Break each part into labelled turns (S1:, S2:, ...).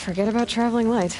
S1: Forget about traveling light.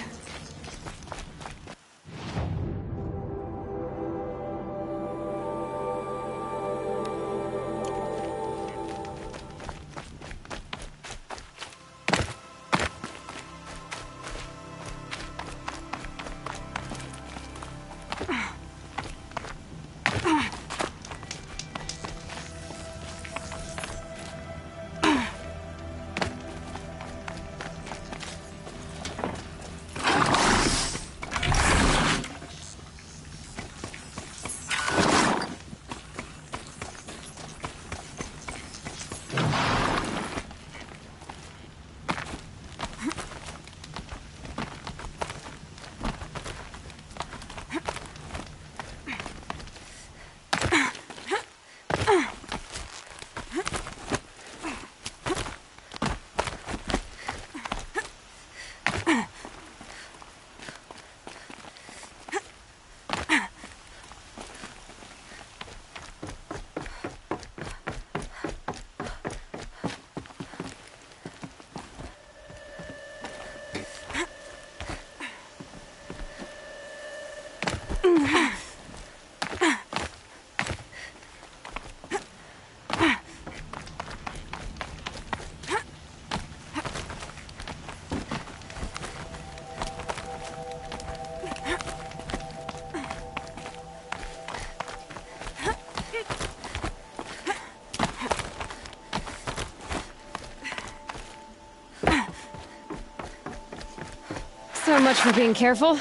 S1: So much for being careful.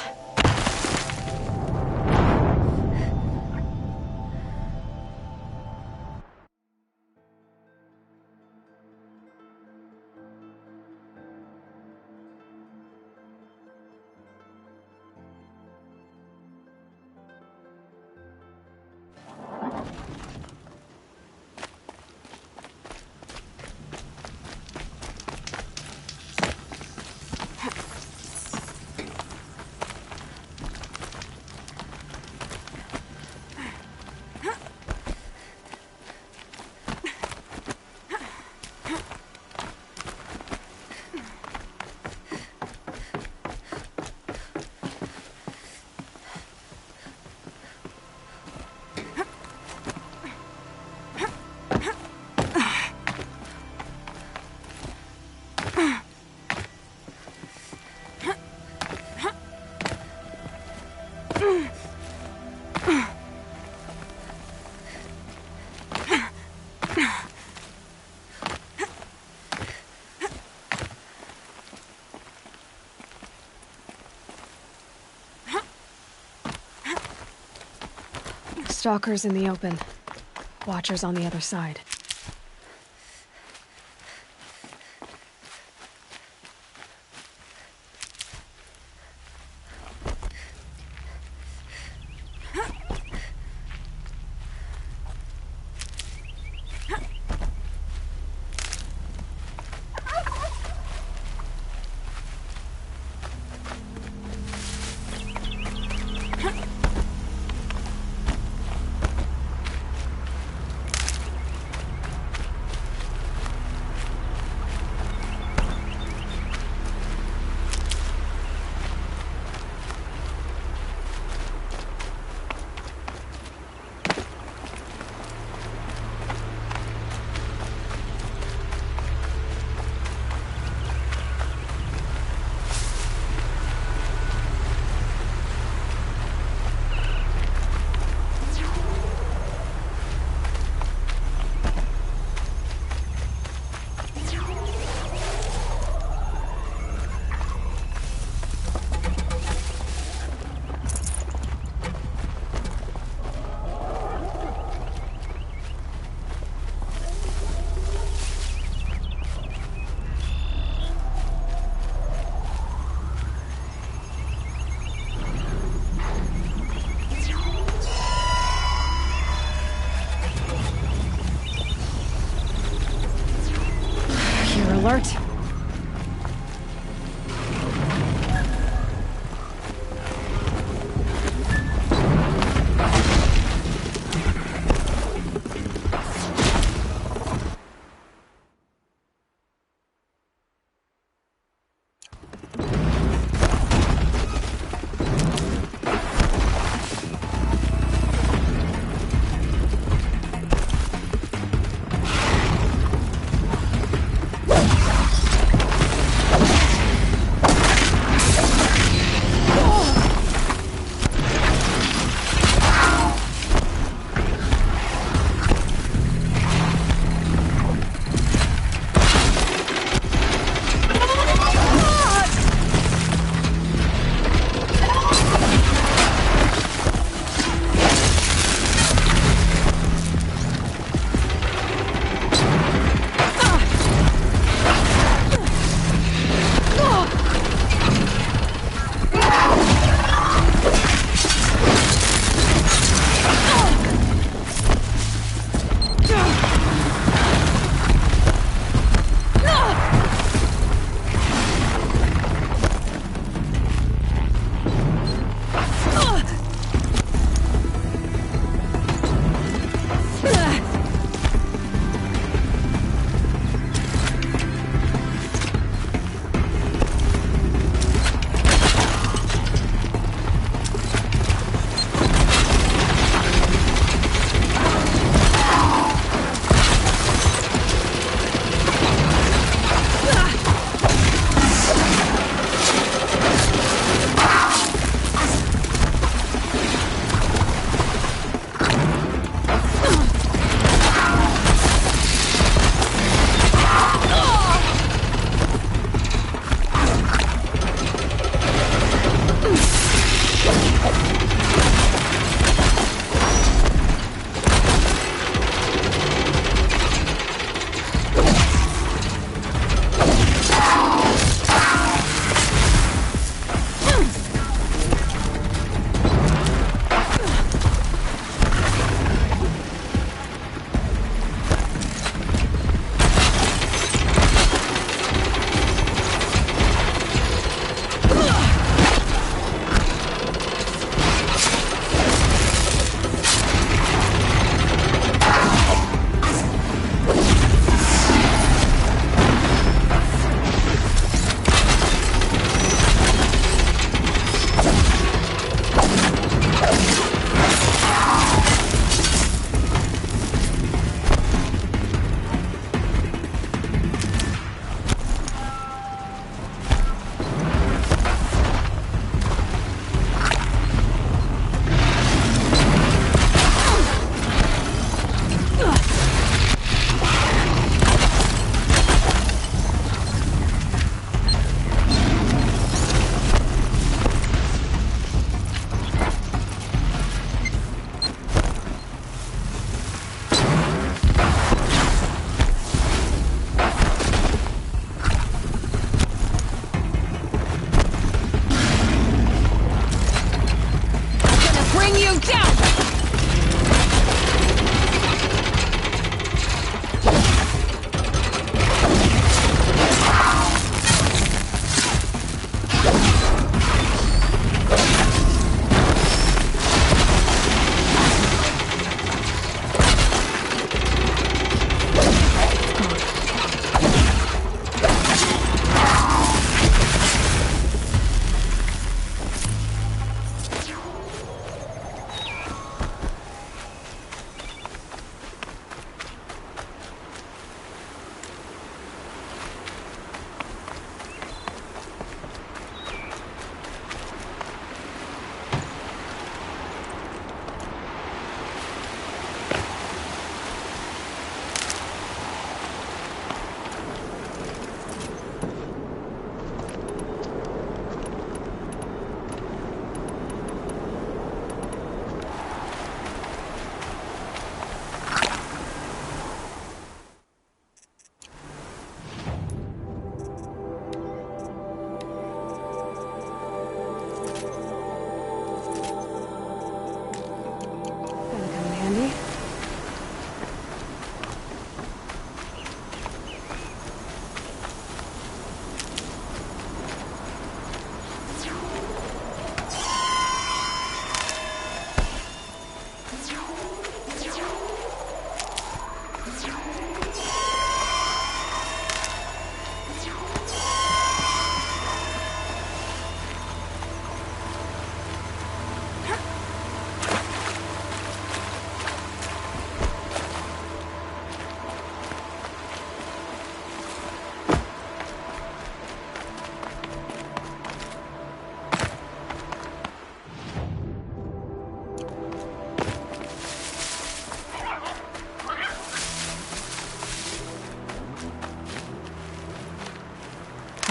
S1: Stalkers in the open. Watchers on the other side. Alert.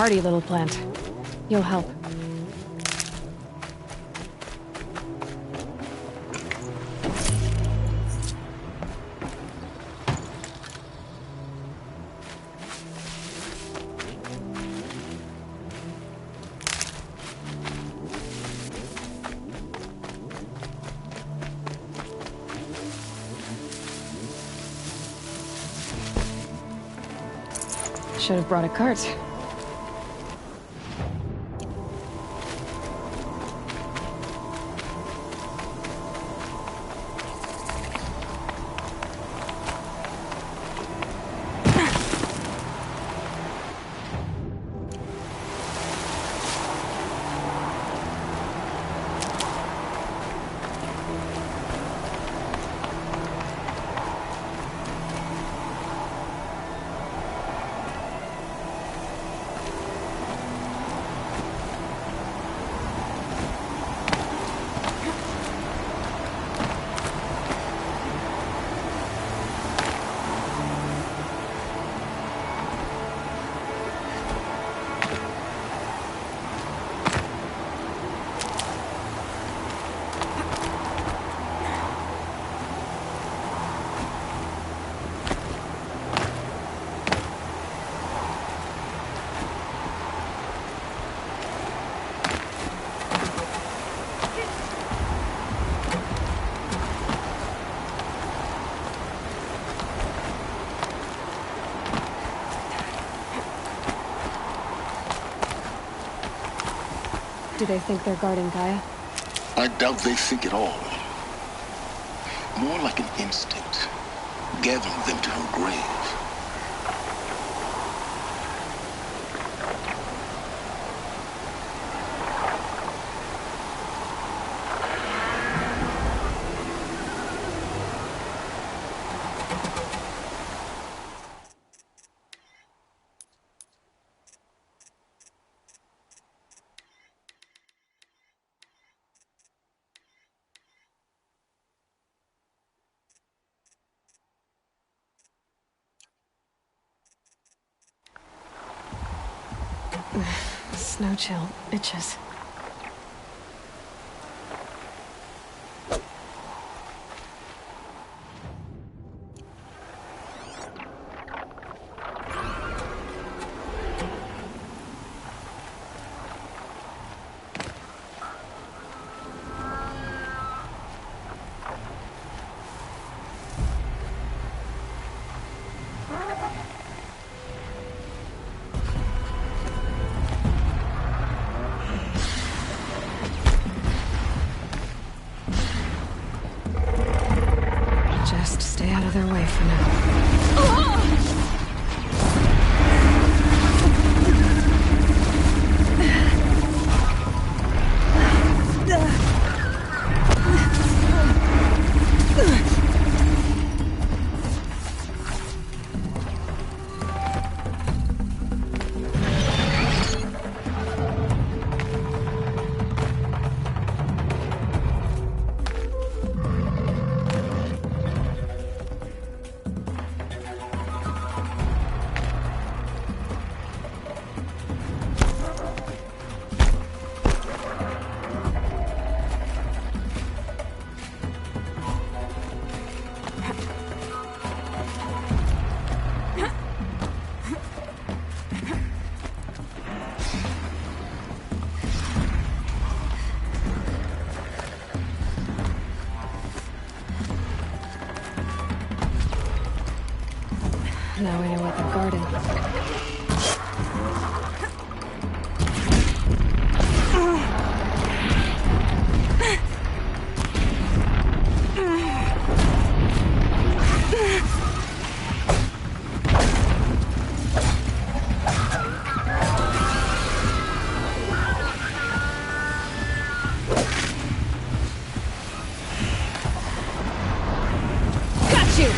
S1: Hardy little plant. You'll help. Should have brought a cart. Do they think they're guarding Gaia?
S2: I doubt they think at all. More like an instinct, gathering them to her grave.
S1: Snow chill itches. Just stay out of their way for now. Now I know what they're guarding. Got you!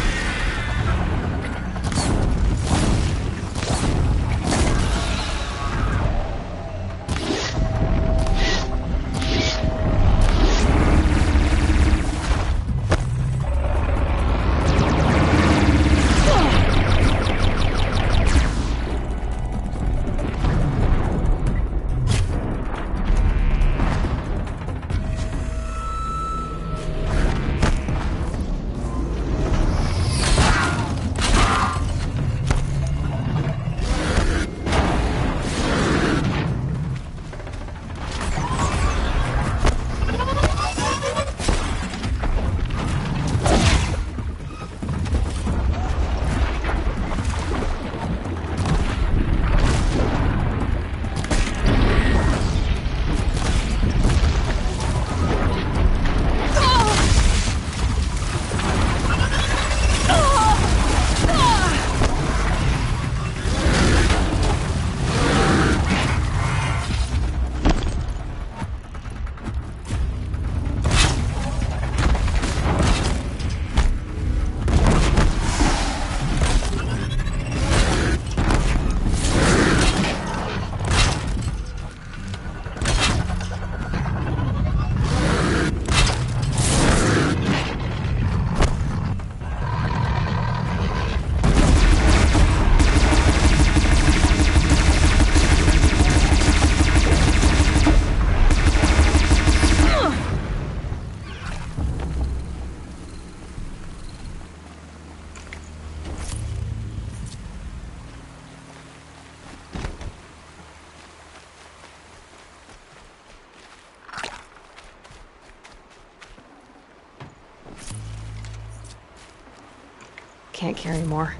S1: Can't carry more.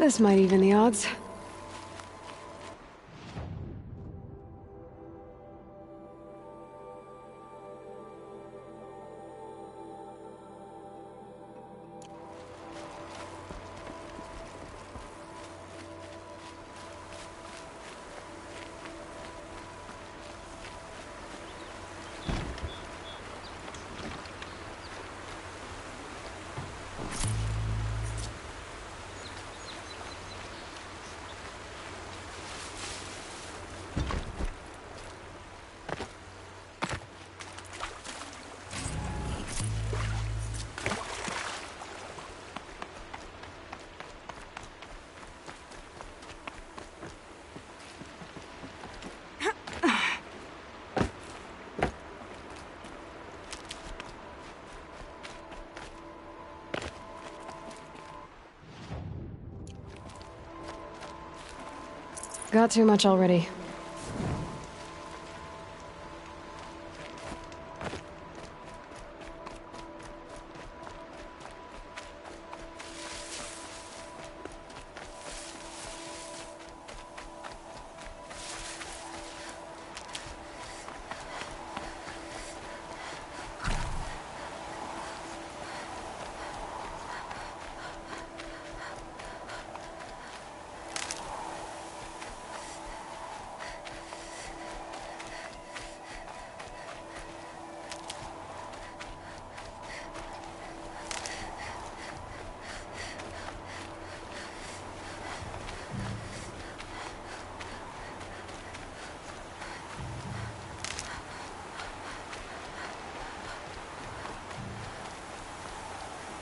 S1: This might even the odds. Got too much already.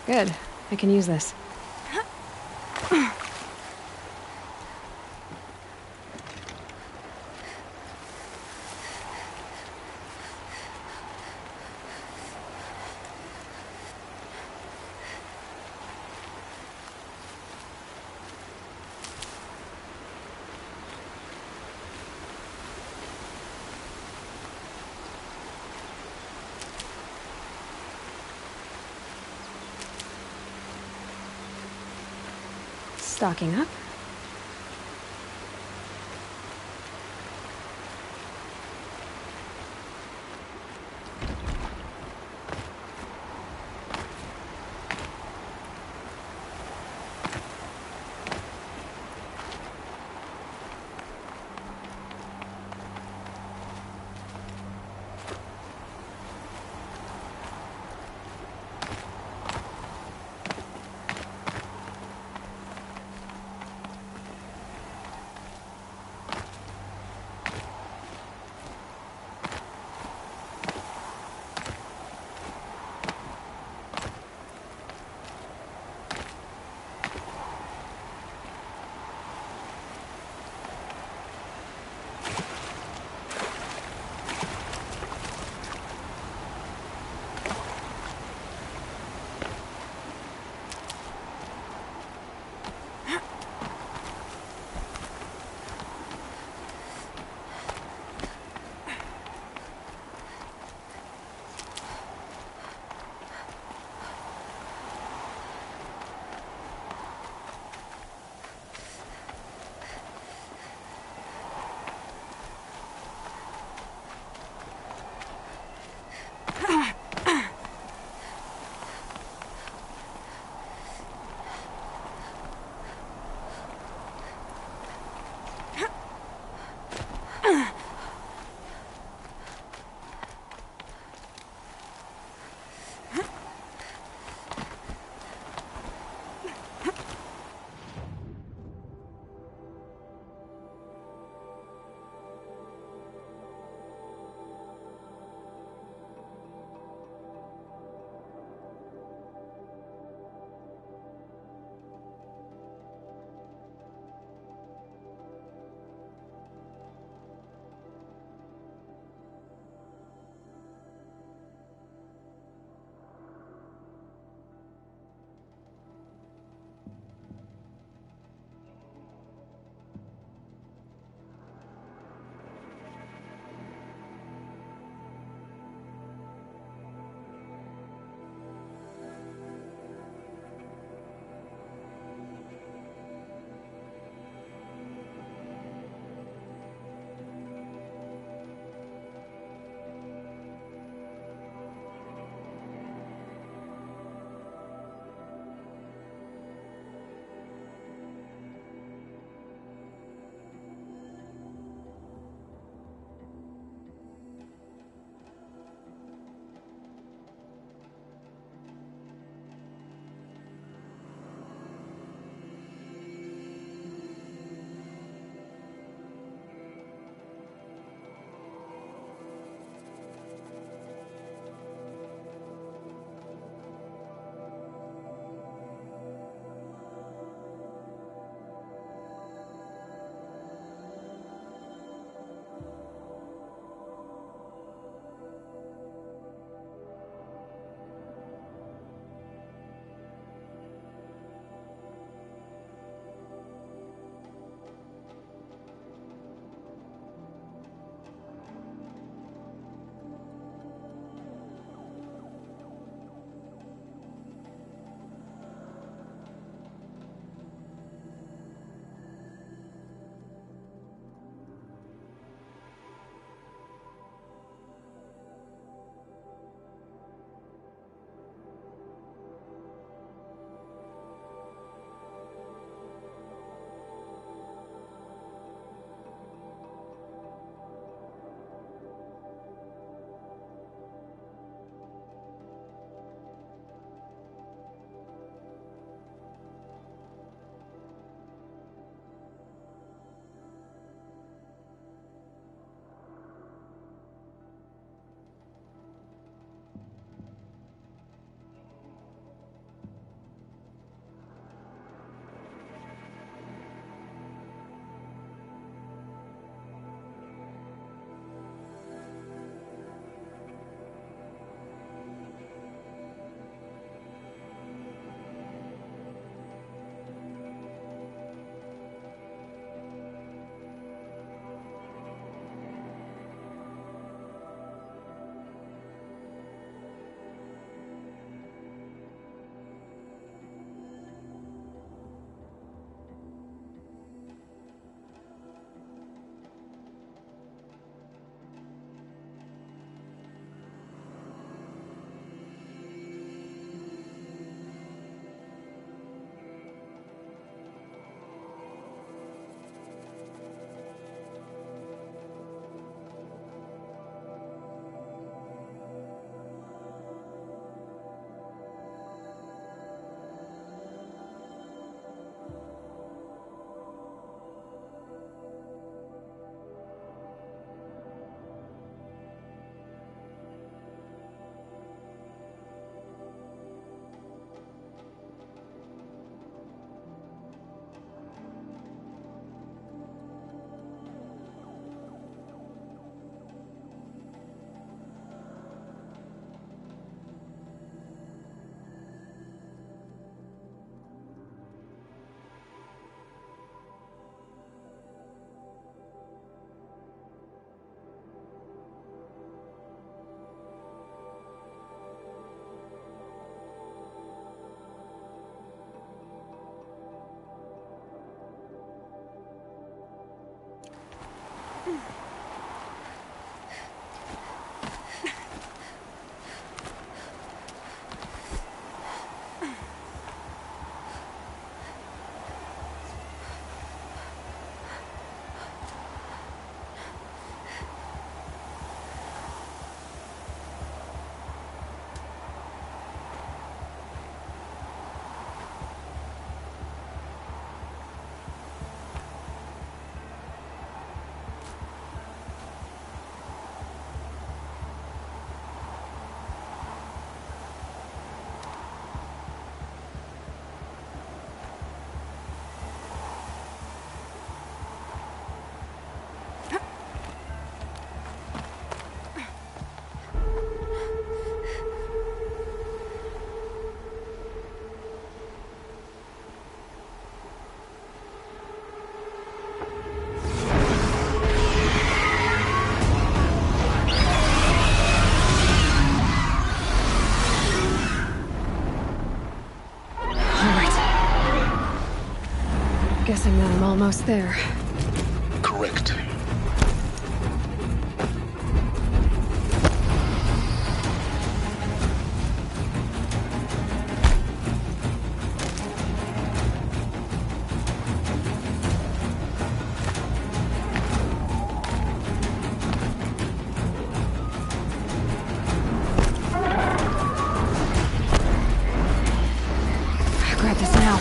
S1: Good. I can use this. Stocking up. Guessing that I'm almost there.
S2: Correct.
S1: Grab this now.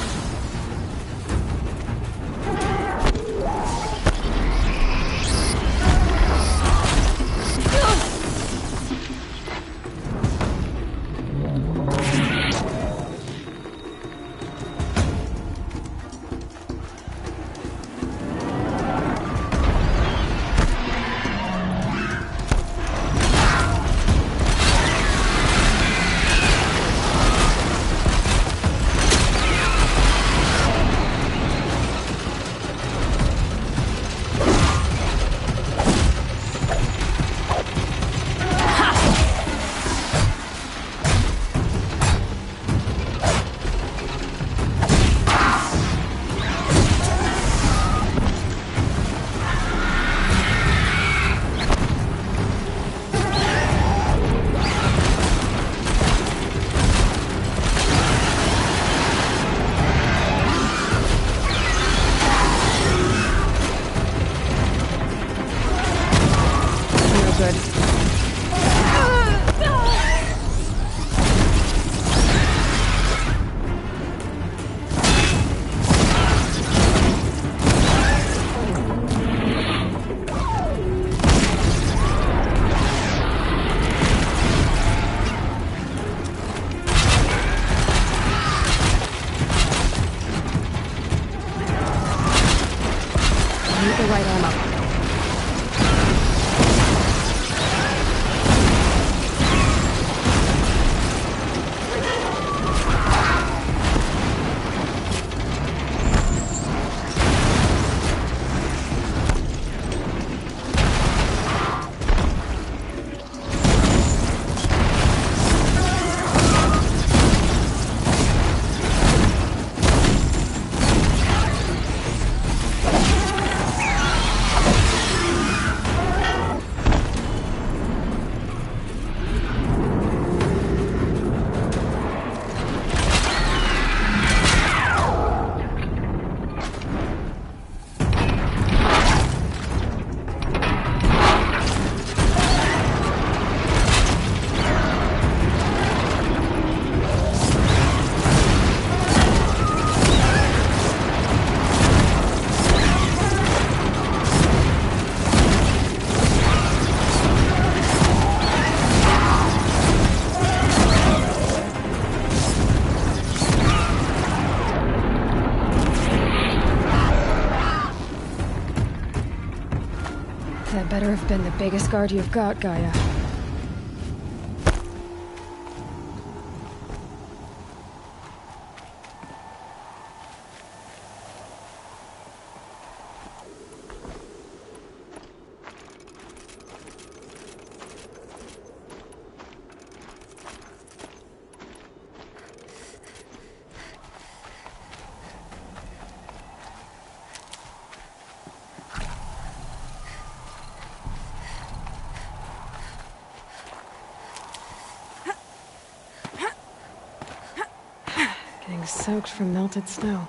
S1: The right ammo. That better have been the biggest guard you've got, Gaia. Getting soaked from melted snow.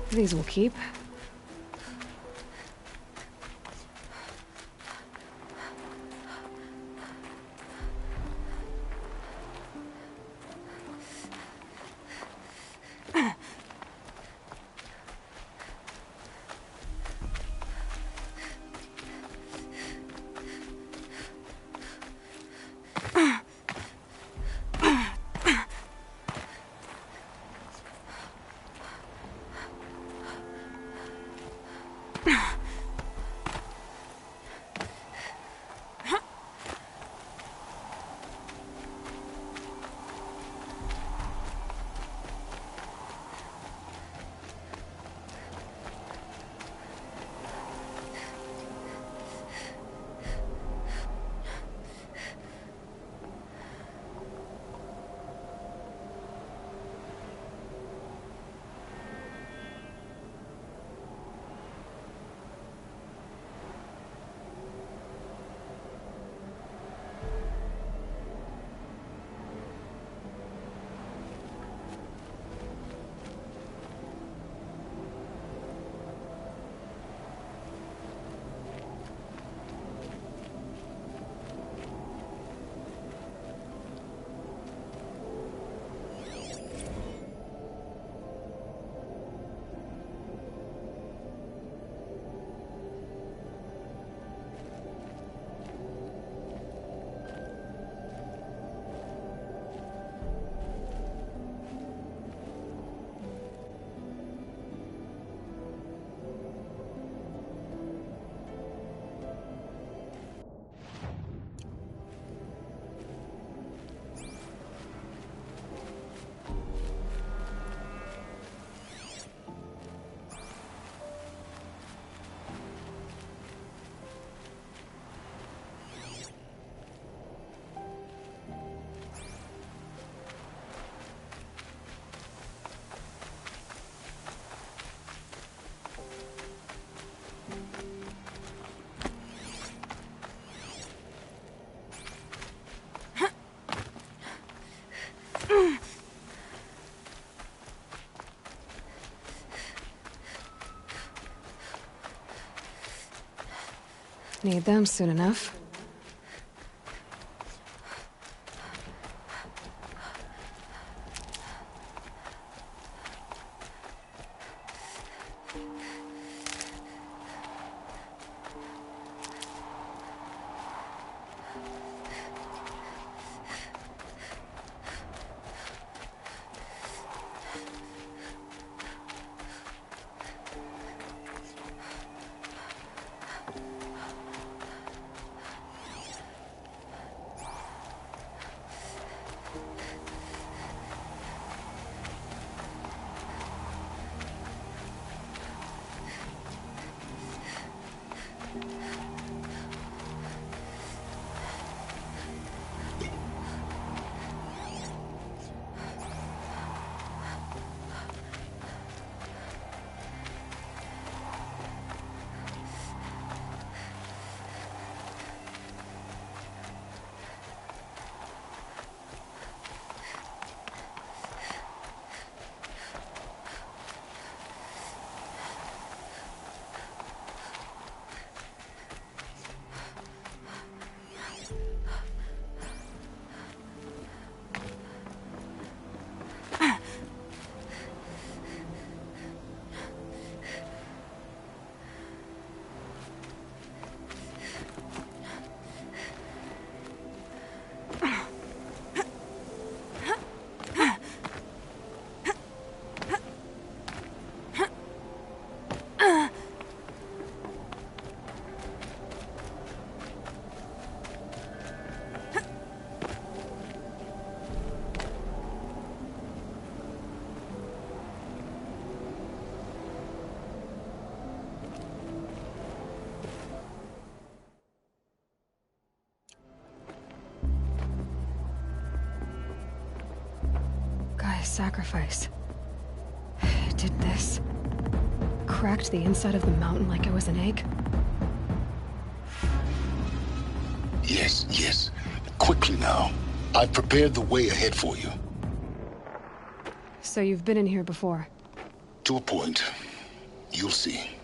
S1: These will keep. Need them soon enough. Sacrifice. It did this. Cracked the inside of the mountain like it was an egg.
S2: Yes, yes. Quickly now. I've prepared the way ahead for you.
S1: So you've been in here before?
S2: To a point. You'll see.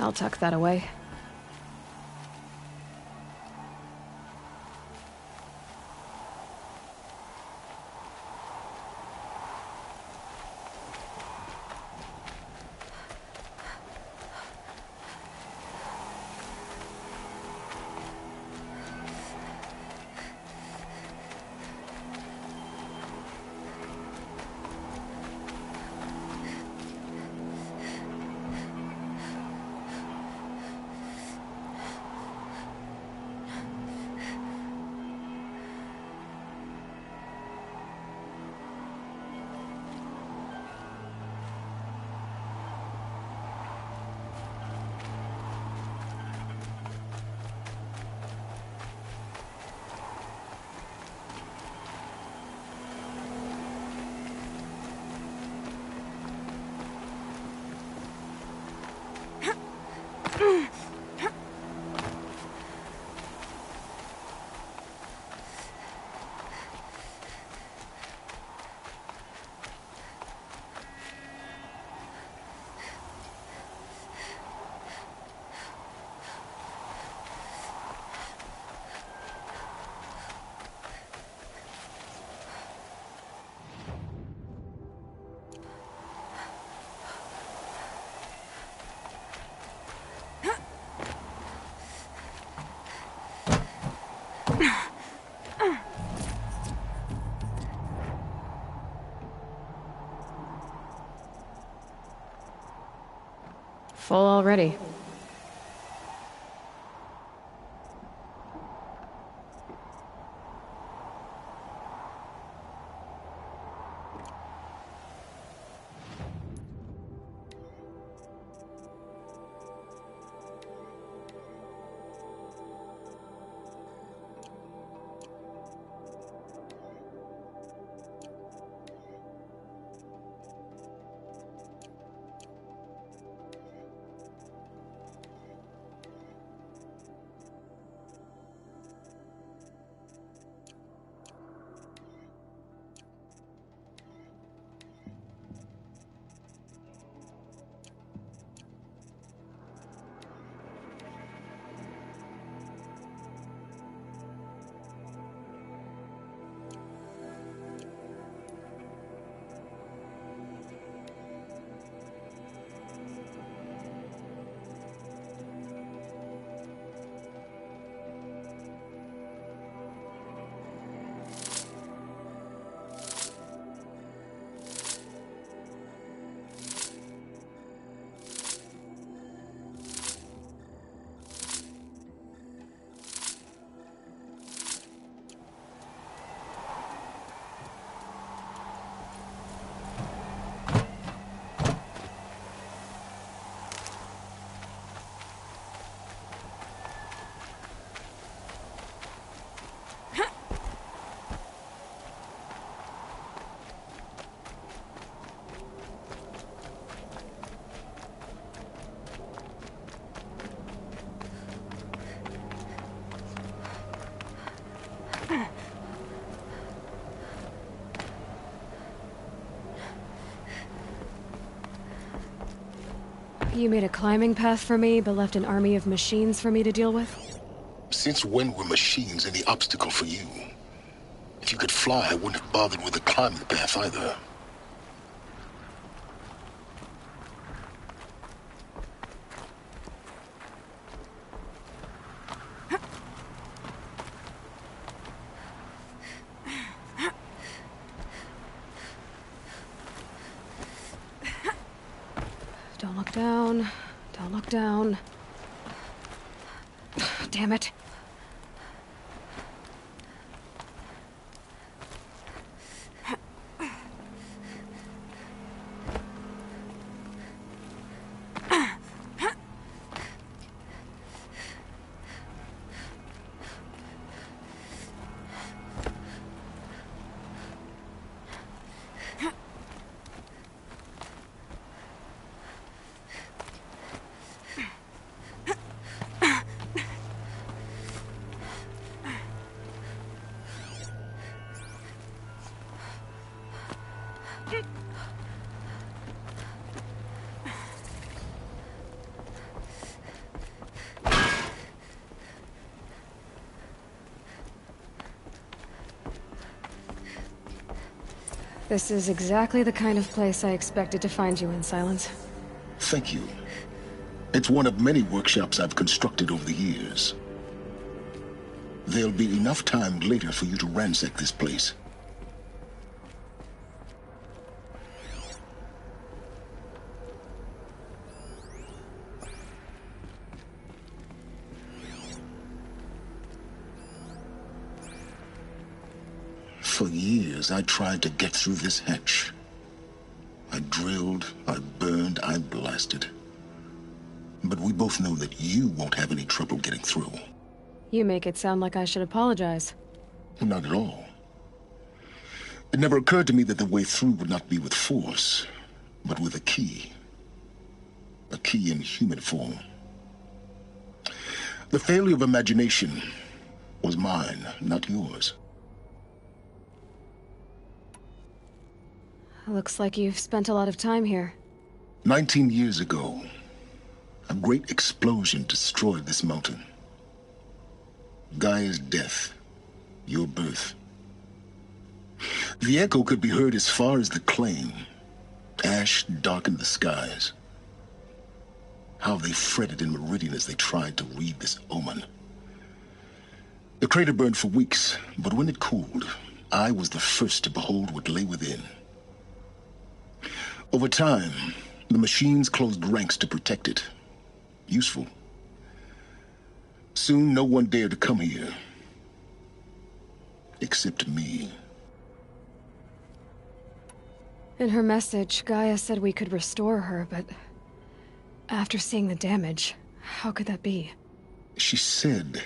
S1: I'll tuck that away. Full already. You made a climbing path for me, but left an army of machines for me to deal with?
S2: Since when were machines any obstacle for you? If you could fly, I wouldn't have bothered with the climbing path either.
S1: Don't look down. Don't look down. Damn it. This is exactly the kind of place I expected to find you in, Silence.
S2: Thank you. It's one of many workshops I've constructed over the years. There'll be enough time later for you to ransack this place. For years, I tried to get through this hatch. I drilled, I burned, I blasted. But we both know that you won't have any trouble getting through.
S1: You make it sound like I should apologize.
S2: Not at all. It never occurred to me that the way through would not be with force, but with a key. A key in human form. The failure of imagination was mine, not yours.
S1: Looks like you've spent a lot of time here.
S2: 19 years ago, a great explosion destroyed this mountain. Gaia's death, your birth. The echo could be heard as far as the claim. Ash darkened the skies. How they fretted in Meridian as they tried to read this omen. The crater burned for weeks, but when it cooled, I was the first to behold what lay within. Over time, the machines closed ranks to protect it. Useful. Soon, no one dared to come here. Except me.
S1: In her message, Gaia said we could restore her, but... after seeing the damage, how could that be?
S2: She said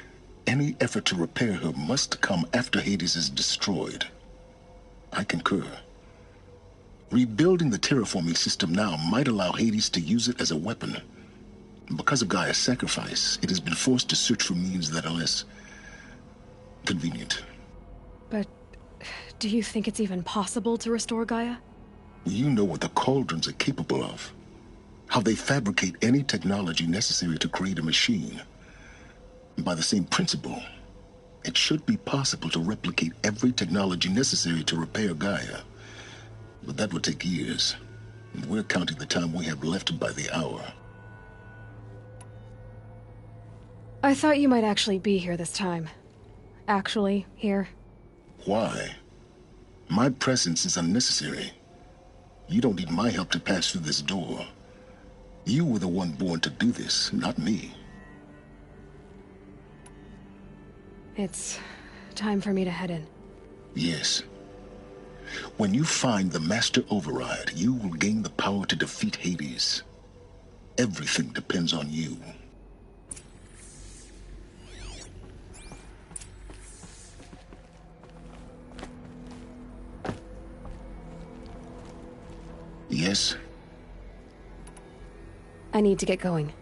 S2: any effort to repair her must come after Hades is destroyed. I concur. Rebuilding the terraforming system now might allow Hades to use it as a weapon. Because of Gaia's sacrifice, it has been forced to search for means that are less convenient.
S1: But do you think it's even possible to restore Gaia?
S2: You know what the Cauldrons are capable of. How they fabricate any technology necessary to create a machine. By the same principle, it should be possible to replicate every technology necessary to repair Gaia. But that would take years, and we're counting the time we have left by the hour.
S1: I thought you might actually be here this time. Actually, here.
S2: Why? My presence is unnecessary. You don't need my help to pass through this door. You were the one born to do this, not me.
S1: It's time for me to head in.
S2: Yes. When you find the Master Override, you will gain the power to defeat Hades. Everything depends on you. Yes?
S1: I need to get going.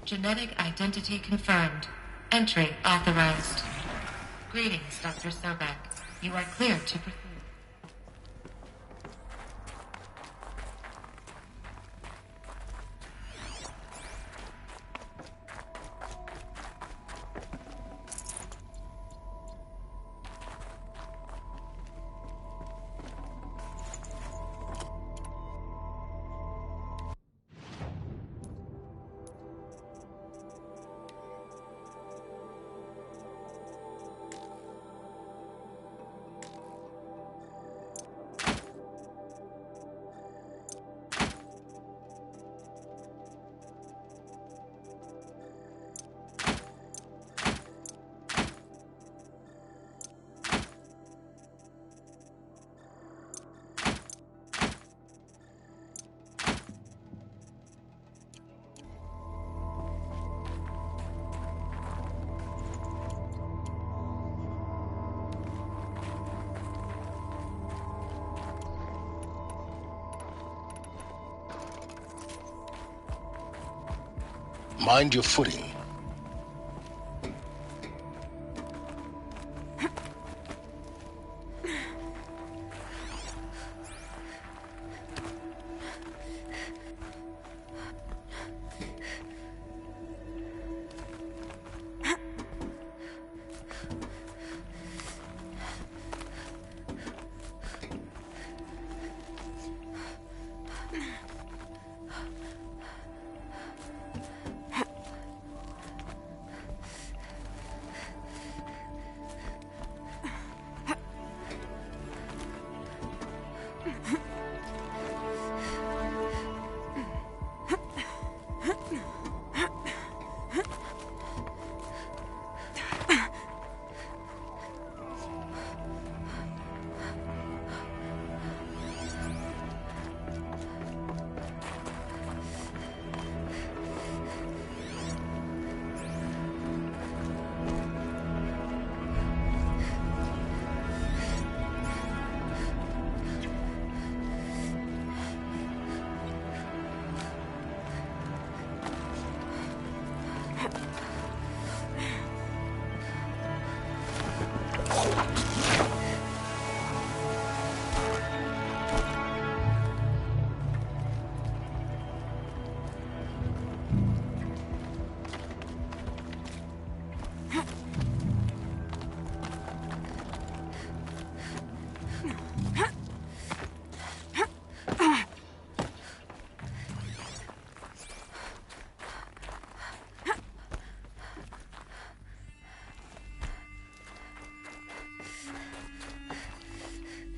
S3: Genetic identity confirmed. Entry authorized. Greetings, Dr. Sobek. You are clear to proceed.
S2: Mind your footing.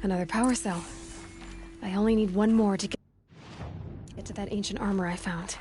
S1: Another power cell. I only need one more to get to that ancient armor I found.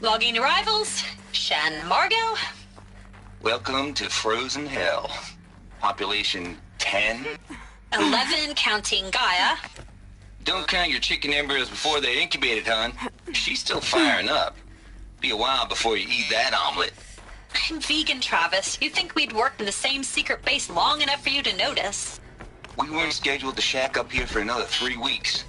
S4: Logging arrivals. Shen Margot.
S5: Welcome to Frozen Hell. Population 10.
S4: 11 counting Gaia.
S5: Don't count your chicken embryos before they're incubated, hon. She's still firing up. Be a while before you eat that omelet.
S4: I'm vegan, Travis. You'd think we'd worked in the same secret base long enough for you to notice.
S5: We weren't scheduled to shack up here for another 3 weeks.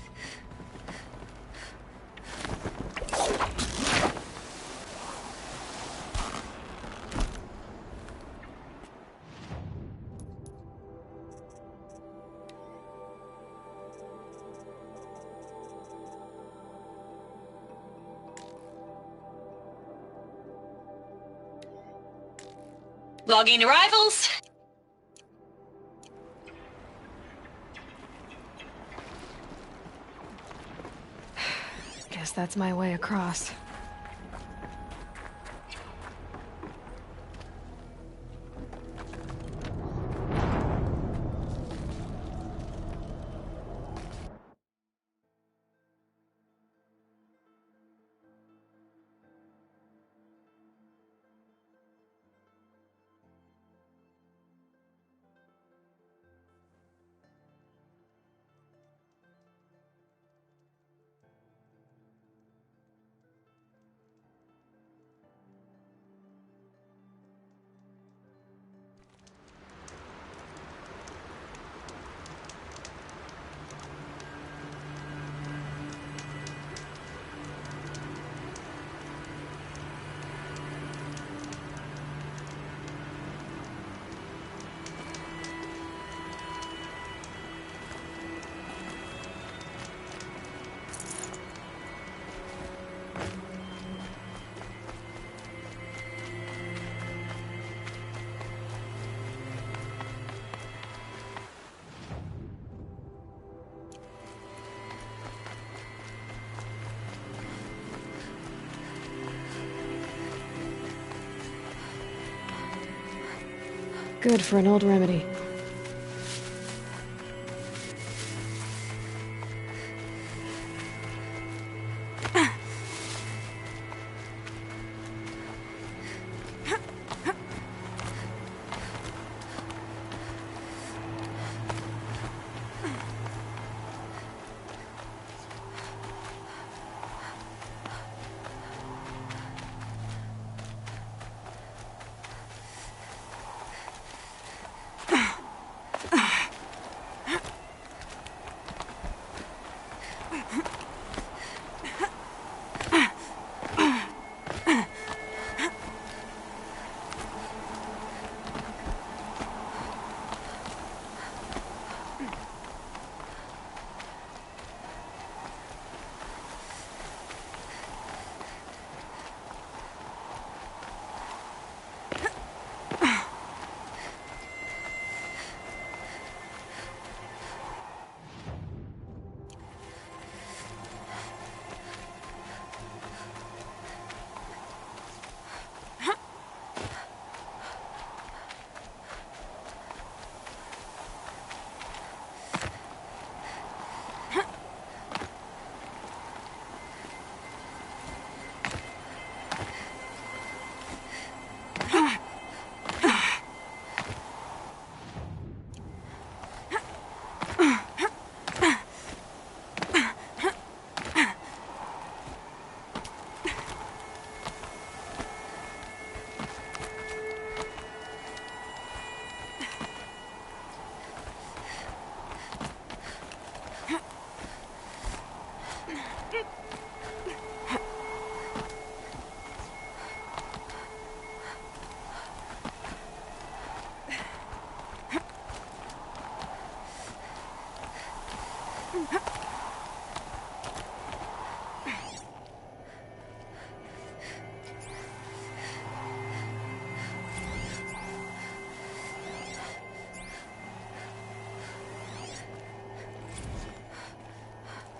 S4: Logging arrivals.
S1: Guess that's my way across. Good for an old remedy.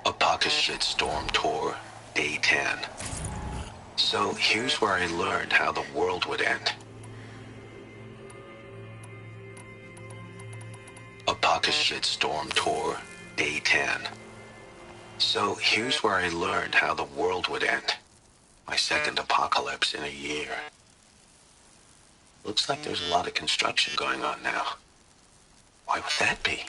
S6: Apocalypse Shitstorm Tour, Day 10. So here's where I learned how the world would end. Apocalypse Shitstorm Tour, Day 10. So here's where I learned how the world would end. My second apocalypse in a year. Looks like there's a lot of construction going on now. Why would that be?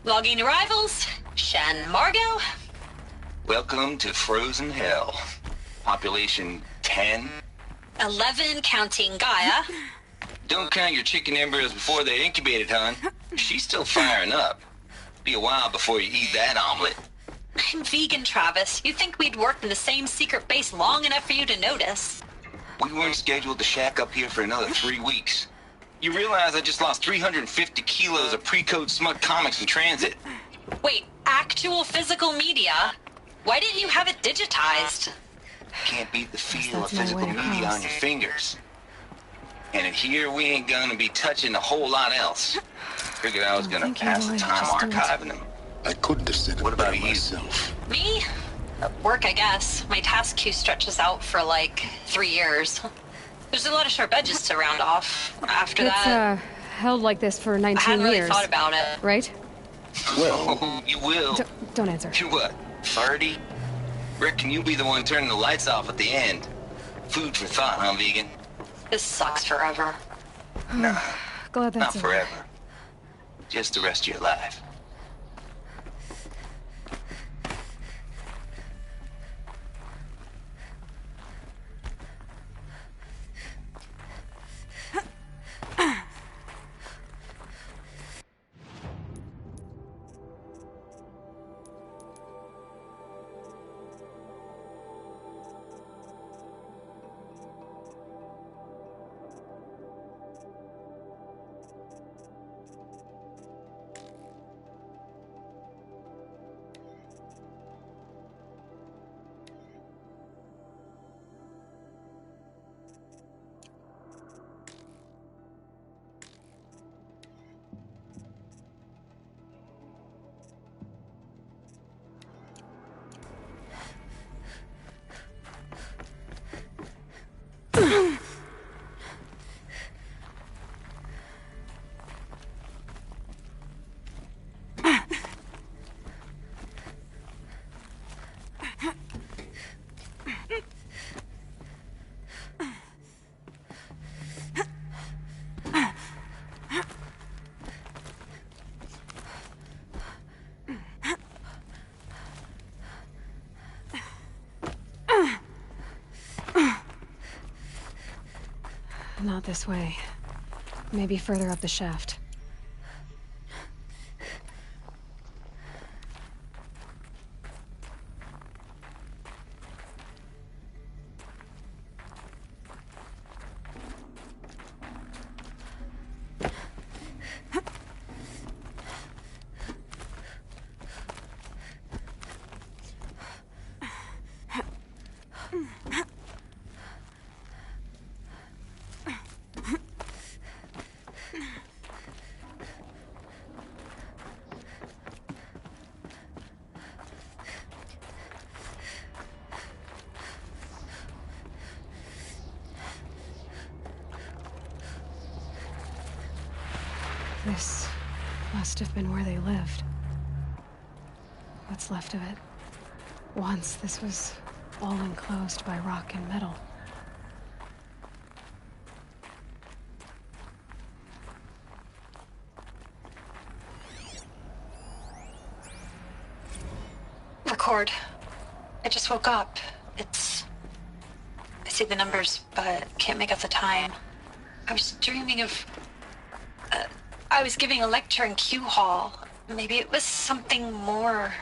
S4: Logging arrivals. Shen Margot.
S5: Welcome to Frozen Hell. Population 10.
S4: 11 counting Gaia.
S5: Don't count your chicken embryos before they're incubated, hon. She's still firing up. Be a while before you eat that omelet.
S4: I'm vegan, Travis. You'd think we'd worked in the same secret base long enough for you to notice.
S5: We weren't scheduled to shack up here for another 3 weeks. You realize I just lost 350 kilos of pre-code smut comics in transit.
S4: Wait, actual physical media? Why didn't you have it digitized?
S5: Can't beat the feel of
S1: That's my
S5: physical
S1: way
S5: media
S1: across.
S5: on your fingers. And in here, we ain't gonna be touching a whole lot else. Figured I was gonna
S1: think you're
S5: pass the
S1: right.
S5: time
S1: Just do it.
S5: archiving them.
S2: I couldn't have said it
S5: What about
S2: better
S5: you?
S2: myself.
S4: Me? Work, I guess. My task queue stretches out for like 3 years. There's a lot of sharp edges to round off. After
S1: It's,
S4: that,
S1: held like this for
S4: I
S1: 19
S4: hadn't really
S1: years.
S4: thought about it.
S1: Right?
S2: Well,
S5: Oh, you will.
S1: Don't answer.
S5: You what, 30? Reckon you'll be the one turning the lights off at the end. Food for thought, huh, vegan?
S4: This sucks forever.
S5: Nah,
S1: Glad
S5: not
S1: that's over.
S5: forever. Just the rest of your life.
S1: Not this way. Maybe further up the shaft. This must have been where they lived. What's left of it. Once, this was all enclosed by rock and metal.
S4: Record. I just woke up. I see the numbers, but can't make out the time. I was dreaming of... I was giving a lecture in Q Hall. Maybe it was something more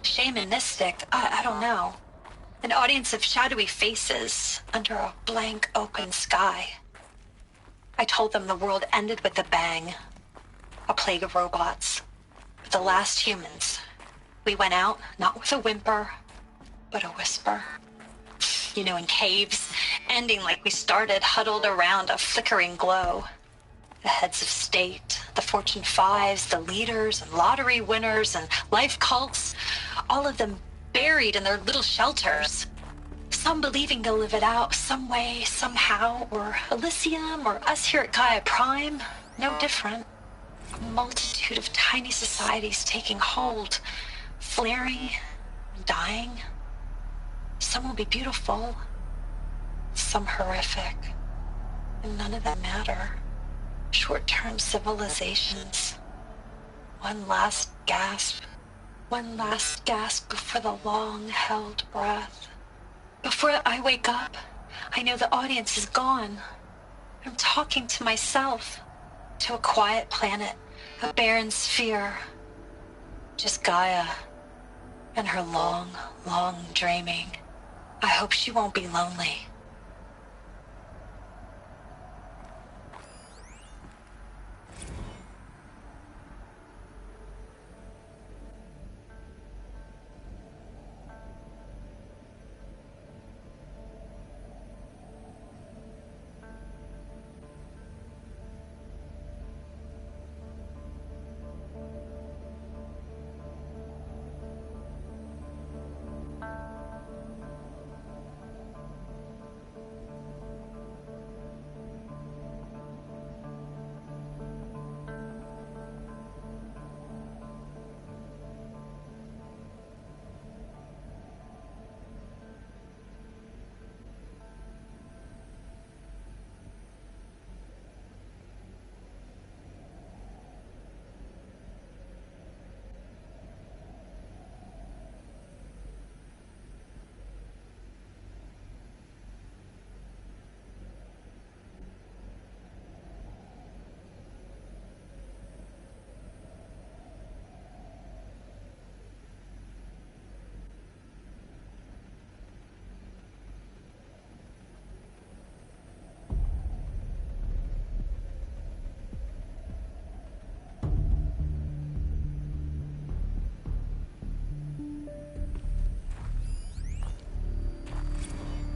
S4: shamanistic. I don't know. An audience of shadowy faces under a blank open sky. I told them the world ended with a bang. A plague of robots. But the last humans. We went out, not with a whimper, but a whisper. You know, in caves, ending like we started, huddled around a flickering glow. The heads of state, the Fortune 5s, the leaders and lottery winners and life cults, all of them buried in their little shelters. Some believing they'll live it out some way, somehow, or Elysium, or us here at Gaia Prime, no different. A multitude of tiny societies taking hold, flaring, dying. Some will be beautiful, some horrific, and none of them matter. Short-term civilizations. One last gasp. One last gasp before the long-held breath. Before I wake up, I know the audience is gone. I'm talking to myself. To a quiet planet, a barren sphere. Just Gaia and her long, long dreaming. I hope she won't be lonely.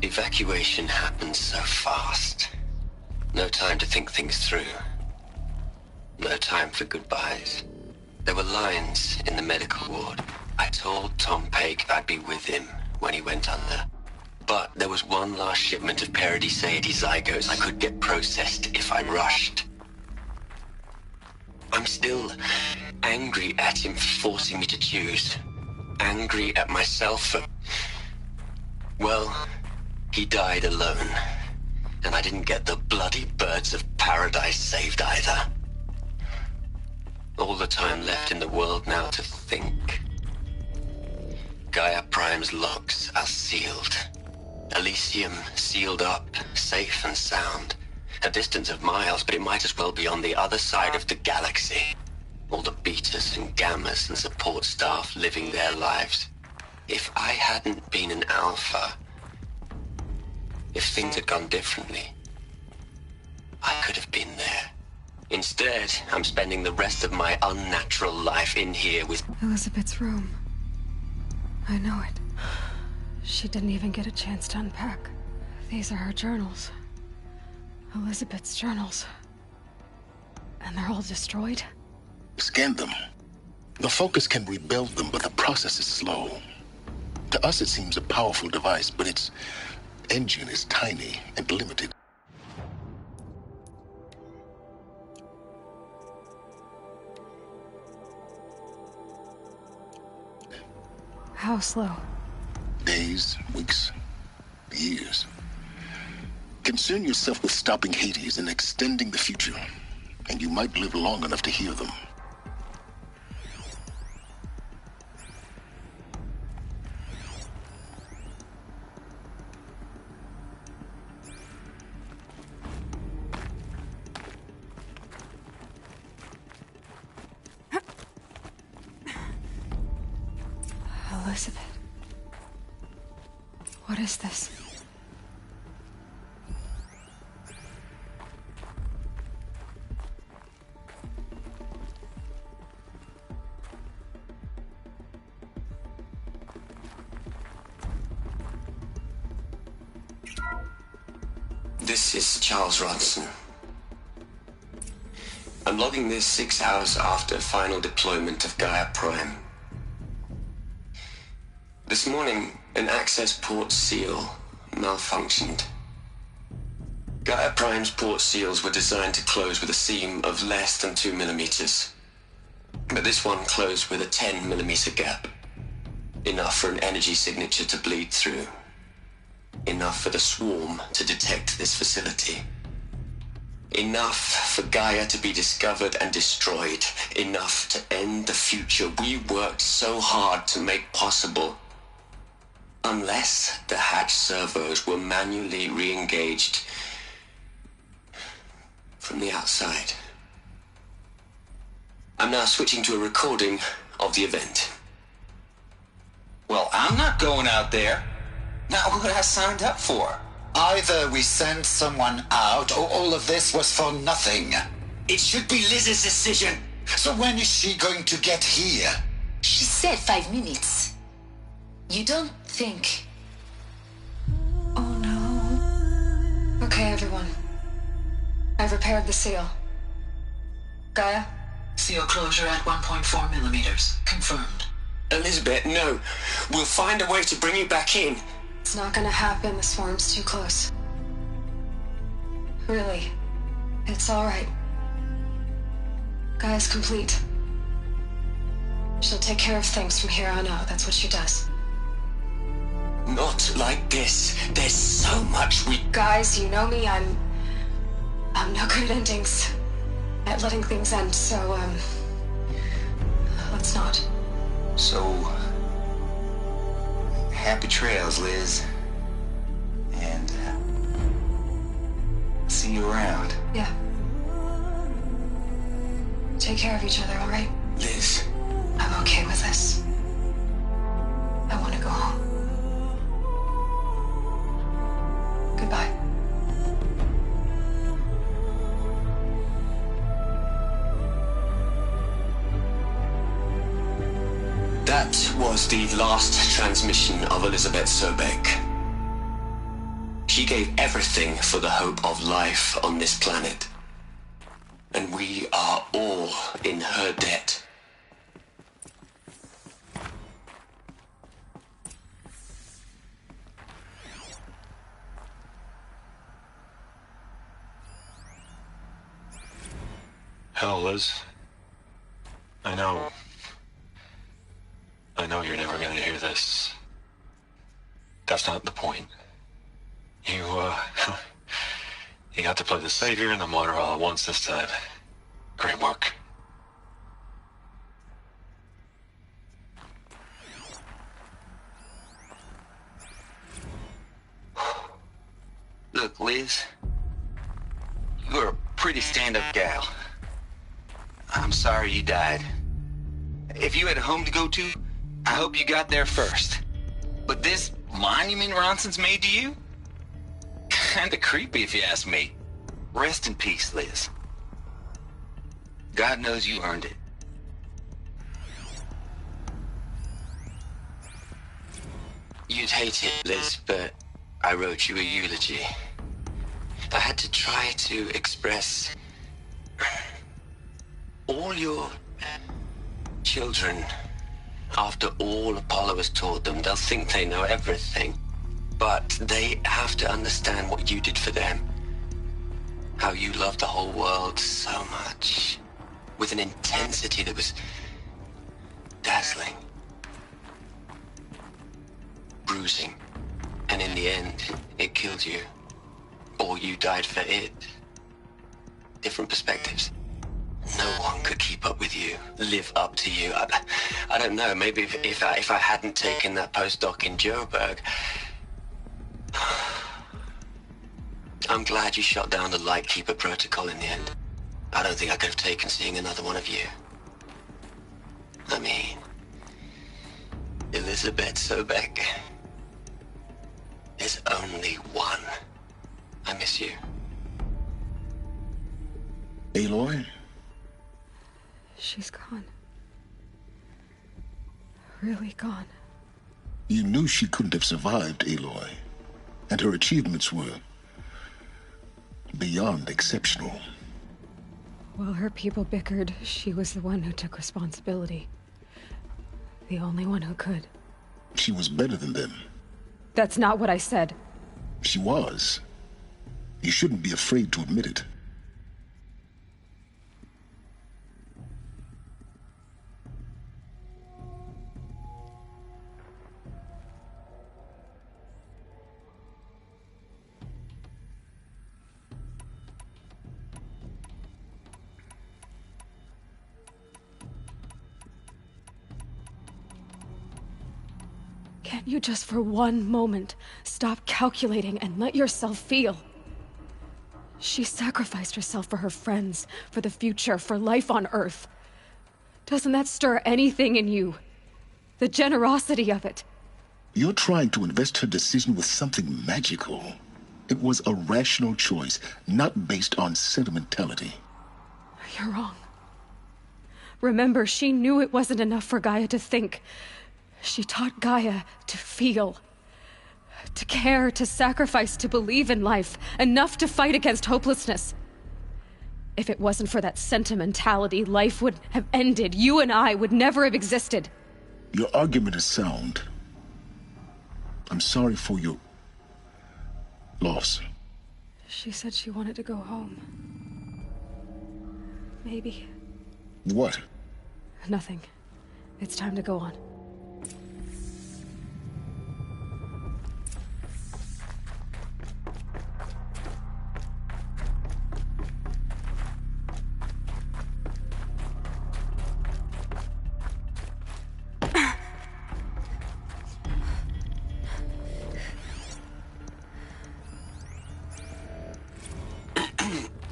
S6: Evacuation happened so fast. No time to think things through. No time for goodbyes. There were lines in the medical ward. I told Tom Paik I'd be with him when he went under. But there was one last shipment of Paradiseidae zygotes I could get processed if I rushed. I'm still angry at him for forcing me to choose. Angry at myself for... Well, he died alone. And I didn't get the bloody birds of paradise saved either. All the time left in the world now to think. Gaia Prime's locks are sealed. Elysium sealed up, safe and sound. A distance of miles, but it might as well be on the other side of the galaxy. All the betas and gammas and support staff living their lives. If I hadn't been an alpha, if things had gone differently, I could have been there. Instead, I'm spending the rest of my unnatural life in here with...
S1: Elizabeth's room. I know it. She didn't even get a chance to unpack. These are her journals. Elizabeth's journals. And they're all destroyed?
S2: Scan them. The Focus can rebuild them, but the process is slow. To us, it seems a powerful device, but its engine is tiny and limited.
S1: How slow?
S2: Days, weeks, years. Concern yourself with stopping Hades and extending the future, and you might live long enough to hear them.
S1: Elizabeth. What is this?
S6: This is Charles Ronson. I'm logging this 6 hours after final deployment of Gaia Prime. This morning, an access port seal malfunctioned. Gaia Prime's port seals were designed to close with a seam of less than 2 millimeters. But this one closed with a 10 millimeter gap. Enough for an energy signature to bleed through. Enough for the swarm to detect this facility. Enough for Gaia to be discovered and destroyed. Enough to end the future we worked so hard to make possible. Unless the hatch servos were manually re-engaged from the outside. I'm now switching to a recording of the event.
S5: Well, I'm not going out there. Not what I signed up for.
S7: Either we send someone out, or all of this was for nothing.
S6: It should be Liz's decision.
S7: So when is she going to get here?
S8: She said 5 minutes. You don't think...
S1: Oh no. Okay, everyone. I've repaired the seal. Gaia?
S9: Seal closure at 1.4 millimeters. Confirmed.
S6: Elizabeth, no. We'll find a way to bring you back in.
S1: It's not gonna happen. The swarm's too close. Really. It's alright. Gaia's complete. She'll take care of things from here on out. That's what she does.
S6: Not like this. There's so much we...
S1: Guys, you know me. I'm no good at endings. At letting things end, so, let's not.
S5: So, happy trails, Liz. And see you around.
S1: Yeah. Take care of each other, all right?
S6: Liz.
S1: I'm okay with this. I want to go home. Goodbye.
S6: That was the last transmission of Elizabeth Sobek. She gave everything for the hope of life on this planet. And we are all in her debt.
S10: Hell, Liz. I know you're never gonna hear this. That's not the point. You got to play the savior and the martyr all at once this time. Great work.
S5: Look, Liz. You're a pretty stand-up gal. I'm sorry you died. If you had a home to go to, I hope you got there first. But this monument Ronson's made to you? Kinda creepy if you ask me. Rest in peace, Liz. God knows you earned it.
S6: You'd hate it, Liz, but I wrote you a eulogy. I had to try to express all your children. After all Apollo has taught them, they'll think they know everything. But they have to understand what you did for them. How you loved the whole world so much. With an intensity that was dazzling. Bruising. And in the end, it killed you. Or you died for it. Different perspectives. No one could keep up with you, live up to you. I don't know, maybe if I hadn't taken that postdoc in Joburg. I'm glad you shot down the Lightkeeper protocol in the end. I don't think I could have taken seeing another one of you. I mean, Elizabeth Sobek. There's only one. I miss you.
S2: Aloy?
S1: She's gone. Really gone.
S2: You knew she couldn't have survived, Aloy. And her achievements were beyond exceptional.
S1: While her people bickered, she was the one who took responsibility. The only one who could.
S2: She was better than them.
S1: That's not what I said.
S2: She was. You shouldn't be afraid to admit it.
S1: Can't you just for one moment stop calculating and let yourself feel? She sacrificed herself for her friends, for the future, for life on Earth. Doesn't that stir anything in you? The generosity of it.
S2: You're trying to invest her decision with something magical. It was a rational choice, not based on sentimentality.
S1: You're wrong. Remember, she knew it wasn't enough for Gaia to think. She taught Gaia to feel. To care, to sacrifice, to believe in life. Enough to fight against hopelessness. If it wasn't for that sentimentality, life would have ended. You and I would never have existed.
S2: Your argument is sound. I'm sorry for your loss.
S1: She said she wanted to go home. Maybe.
S2: What?
S1: Nothing. It's time to go on.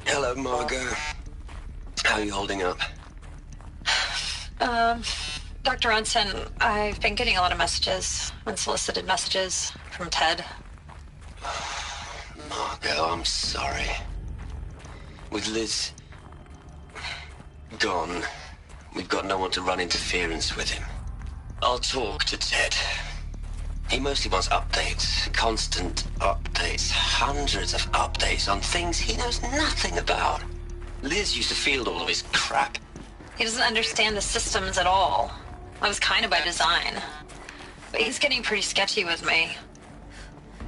S6: Hello, Margot. How are you holding up?
S4: Dr. Ronson, I've been getting a lot of messages, unsolicited messages from Ted.
S6: Margot, I'm sorry. With Liz gone, we've got no one to run interference with him. I'll talk to Ted. He mostly wants updates, constant updates, hundreds of updates on things he knows nothing about. Liz used to field all of his crap.
S4: He doesn't understand the systems at all. That was kind of by design. But he's getting pretty sketchy with me.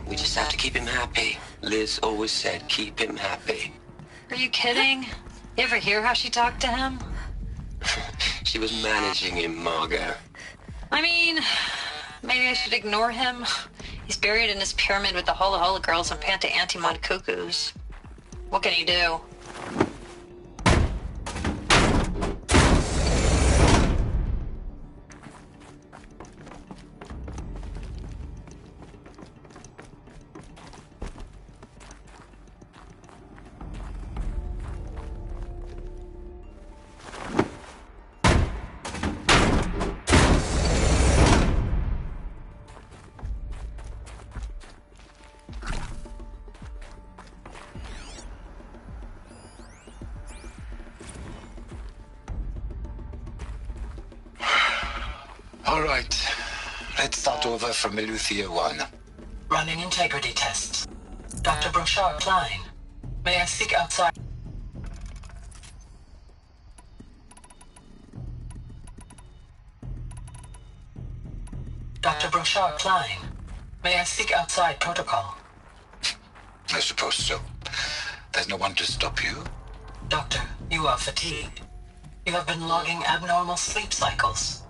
S6: We just have to keep him happy. Liz always said, keep him happy.
S4: Are you kidding? You ever hear how she talked to him?
S6: She was managing him, Margot.
S4: I mean, maybe I should ignore him. He's buried in his pyramid with the Hula Hula girls and Panta Antimon cuckoos. What can he do?
S7: All right. Let's start over from Eleuthia 1.
S9: Running integrity tests. Dr. Brochard Klein, may I speak outside? Dr. Brochard Klein, may I speak outside protocol?
S7: I suppose so. There's no one to stop you.
S9: Doctor, you are fatigued. You have been logging abnormal sleep cycles.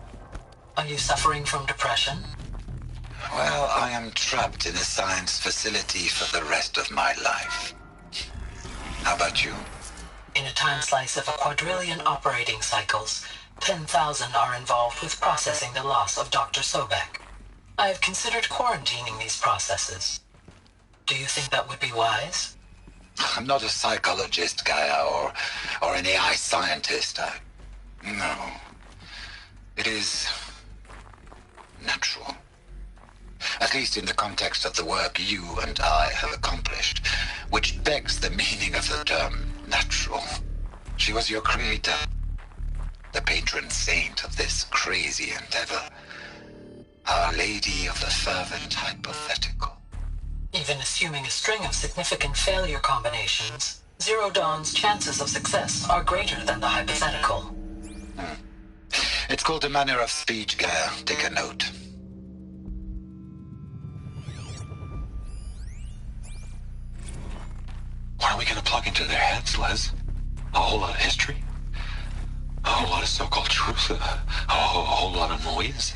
S9: Are you suffering from depression?
S7: Well, I am trapped in a science facility for the rest of my life. How about you?
S9: In a time slice of a quadrillion operating cycles, 10,000 are involved with processing the loss of Dr. Sobek. I have considered quarantining these processes. Do you think that would be wise?
S7: I'm not a psychologist, Gaia, or an AI scientist. No. It is natural. At least in the context of the work you and I have accomplished, which begs the meaning of the term natural. She was your creator, the patron saint of this crazy endeavor, Our Lady of the Fervent Hypothetical.
S9: Even assuming a string of significant failure combinations, Zero Dawn's chances of success are greater than the hypothetical.
S7: It's called a manner of speech, Gaia. Take a note.
S10: What are we gonna plug into their heads, Les? A whole lot of history? A whole lot of so-called truth? A whole lot of noise?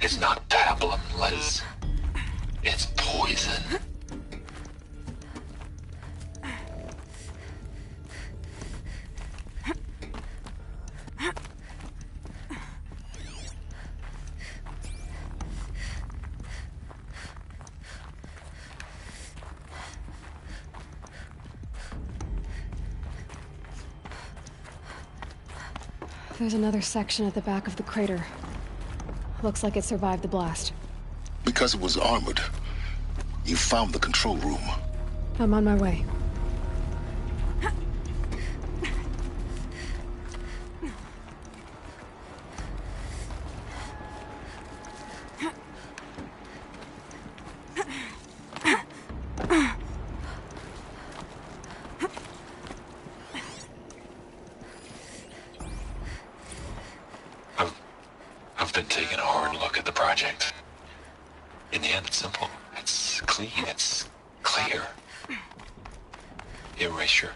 S10: It's not pablum, Les. It's poison.
S1: There's another section at the back of the crater. Looks like it survived the blast.
S2: Because it was armored. You found the control room.
S1: I'm on my way.
S10: I've been taking a hard look at the project. In the end, it's simple. It's clean. It's clear. Erasure.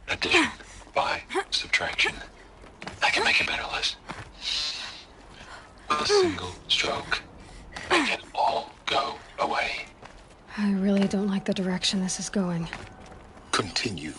S10: Addition. By. Subtraction. I can make it better, Liz. With a single stroke. Make it all go away.
S1: I really don't like the direction this is going.
S2: Continue.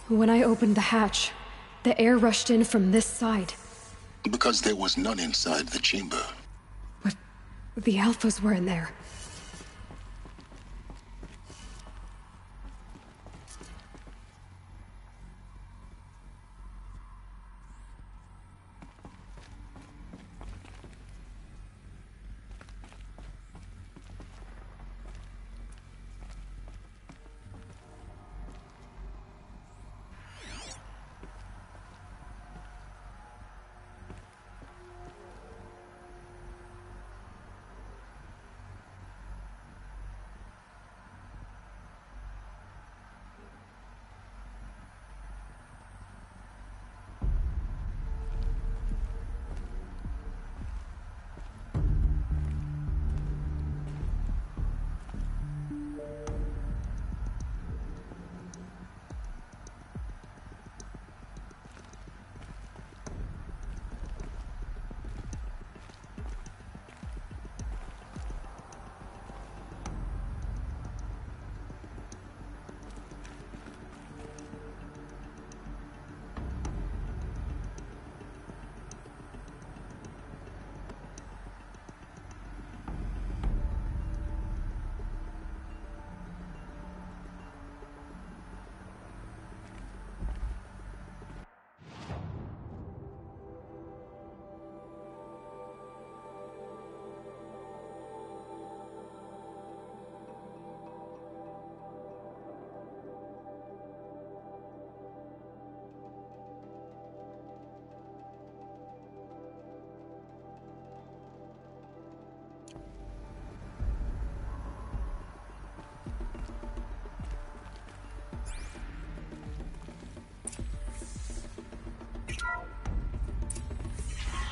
S1: When I opened the hatch, the air rushed in from this side.
S2: Because there was none inside the chamber.
S1: But the Alphas were in there.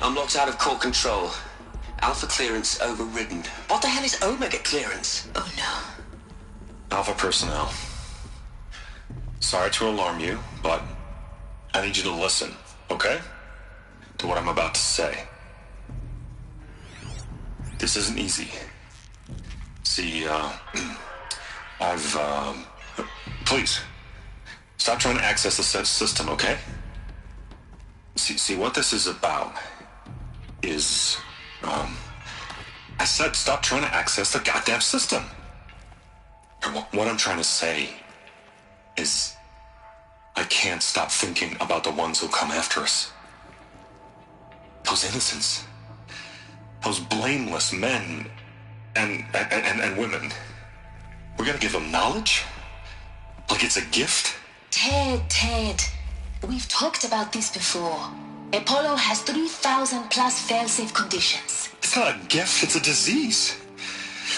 S6: I'm locked out of core control. Alpha clearance overridden. What the hell is Omega clearance? Oh no.
S10: Alpha personnel. Sorry to alarm you, but I need you to listen, okay? To what I'm about to say. This isn't easy. See, please, stop trying to access the system, okay? See, what this is about is, I said stop trying to access the goddamn system. What I'm trying to say is I can't stop thinking about the ones who come after us. Those innocents. Those blameless men and women. We're gonna give them knowledge? Like it's a gift?
S8: Ted. We've talked about this before. Apollo has 3,000 plus fail-safe conditions.
S10: It's not a gift, it's a disease.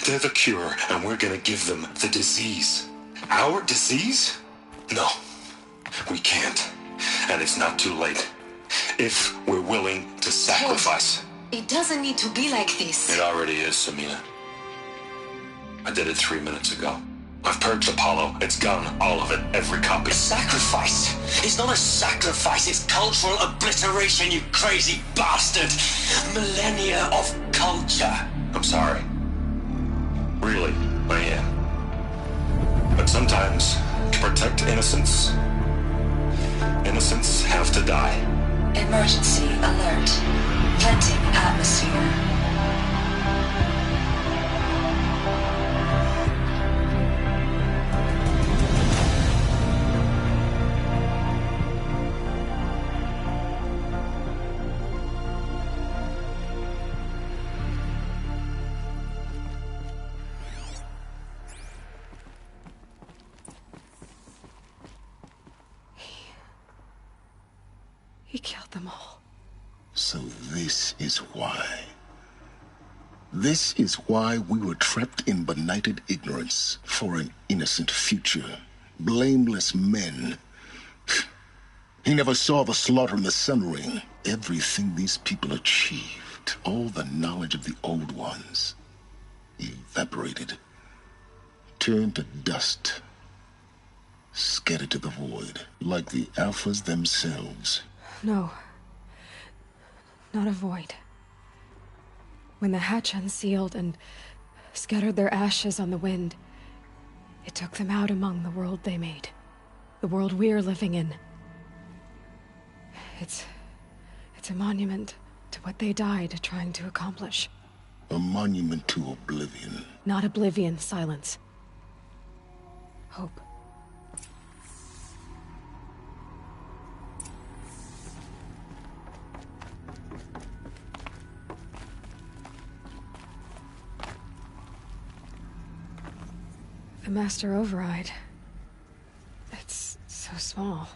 S10: They're the cure, and we're gonna give them the disease. Our disease? No, we can't. And it's not too late. If we're willing to sacrifice.
S8: Ted, it doesn't need to be like this.
S10: It already is, Samina. I did it 3 minutes ago. I've purged Apollo. It's gone. All of it. Every copy.
S6: Sacrifice? It's not a sacrifice. It's cultural obliteration, you crazy bastard. Millennia of culture.
S10: I'm sorry. Really, I am. But sometimes, to protect innocents, innocents have to die.
S8: Emergency alert. Venting atmosphere.
S1: He killed them all.
S2: So this is why. This is why we were trapped in benighted ignorance for an innocent future. Blameless men. He never saw the slaughter in the Sun Ring. Everything these people achieved, all the knowledge of the old ones, evaporated, turned to dust, scattered to the void, like the Alphas themselves.
S1: No. Not a void. When the hatch unsealed and scattered their ashes on the wind, it took them out among the world they made. The world we're living in. It's a monument to what they died trying to accomplish.
S2: A monument to oblivion.
S1: Not oblivion, silence. Hope. The Master Override. It's so small.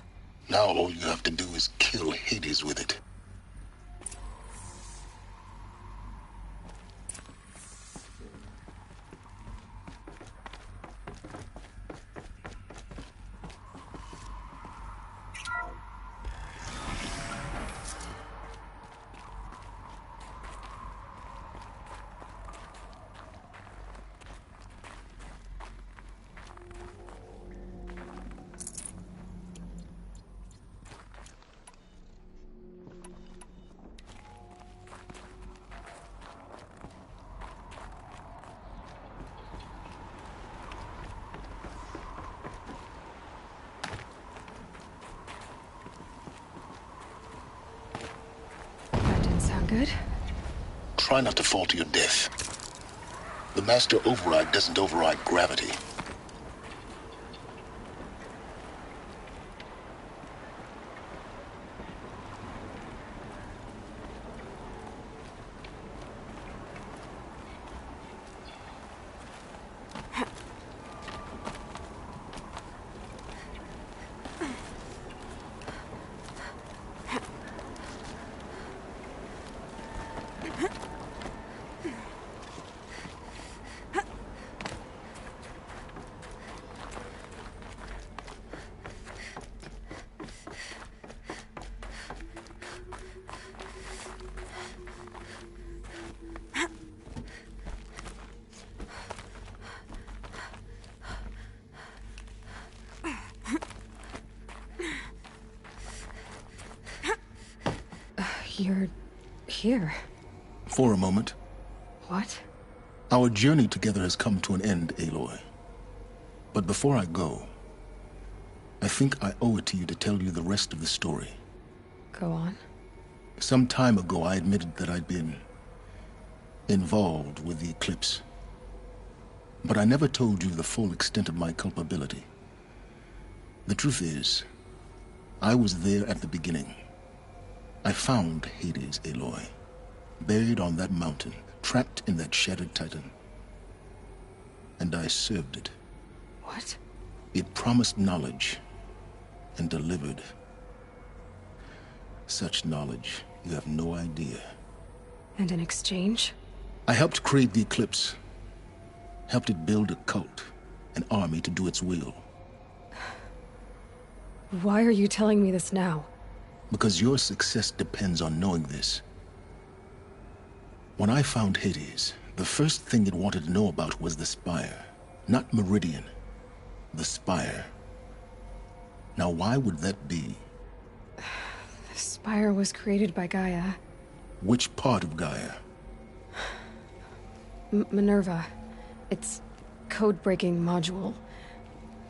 S2: Now all you have to do is kill Hades with it.
S1: Good.
S2: Try not to fall to your death. The Master Override doesn't override gravity.
S1: You're here.
S2: For a moment.
S1: What?
S2: Our journey together has come to an end, Aloy. But before I go, I think I owe it to you to tell you the rest of the story.
S1: Go on.
S2: Some time ago, I admitted that I'd been involved with the Eclipse. But I never told you the full extent of my culpability. The truth is, I was there at the beginning. I found Hades, Aloy, buried on that mountain, trapped in that shattered titan. And I served it.
S1: What?
S2: It promised knowledge and delivered. Such knowledge, you have no idea.
S1: And in exchange?
S2: I helped create the Eclipse. Helped it build a cult, an army to do its will.
S1: Why are you telling me this now?
S2: Because your success depends on knowing this. When I found Hades, the first thing it wanted to know about was the Spire. Not Meridian. The Spire. Now why would that be?
S1: The Spire was created by Gaia.
S2: Which part of Gaia?
S1: Minerva. Its code-breaking module.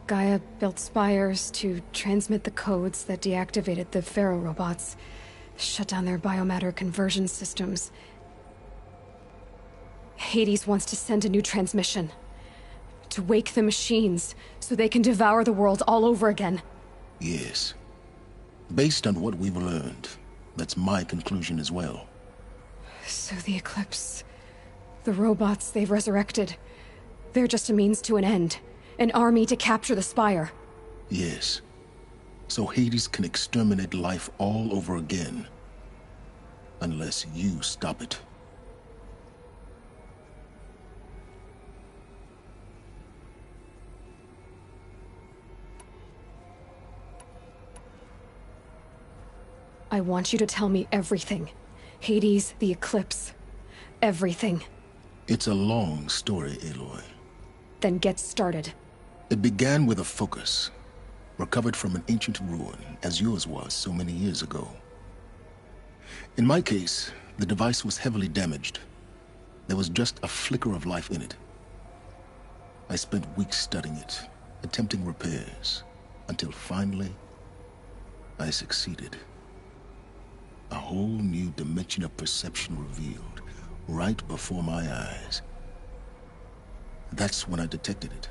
S1: Gaia built spires to transmit the codes that deactivated the Pharaoh robots, shut down their biomatter conversion systems. Hades wants to send a new transmission. To wake the machines, so they can devour the world all over again.
S2: Yes. Based on what we've learned, that's my conclusion as well.
S1: So the Eclipse... the robots they've resurrected... they're just a means to an end. An army to capture the Spire.
S2: Yes. So Hades can exterminate life all over again. Unless you stop it.
S1: I want you to tell me everything. Hades, the Eclipse. Everything.
S2: It's a long story, Aloy.
S1: Then get started.
S2: It began with a focus, recovered from an ancient ruin, as yours was so many years ago. In my case, the device was heavily damaged. There was just a flicker of life in it. I spent weeks studying it, attempting repairs, until finally, I succeeded. A whole new dimension of perception revealed, right before my eyes. That's when I detected it.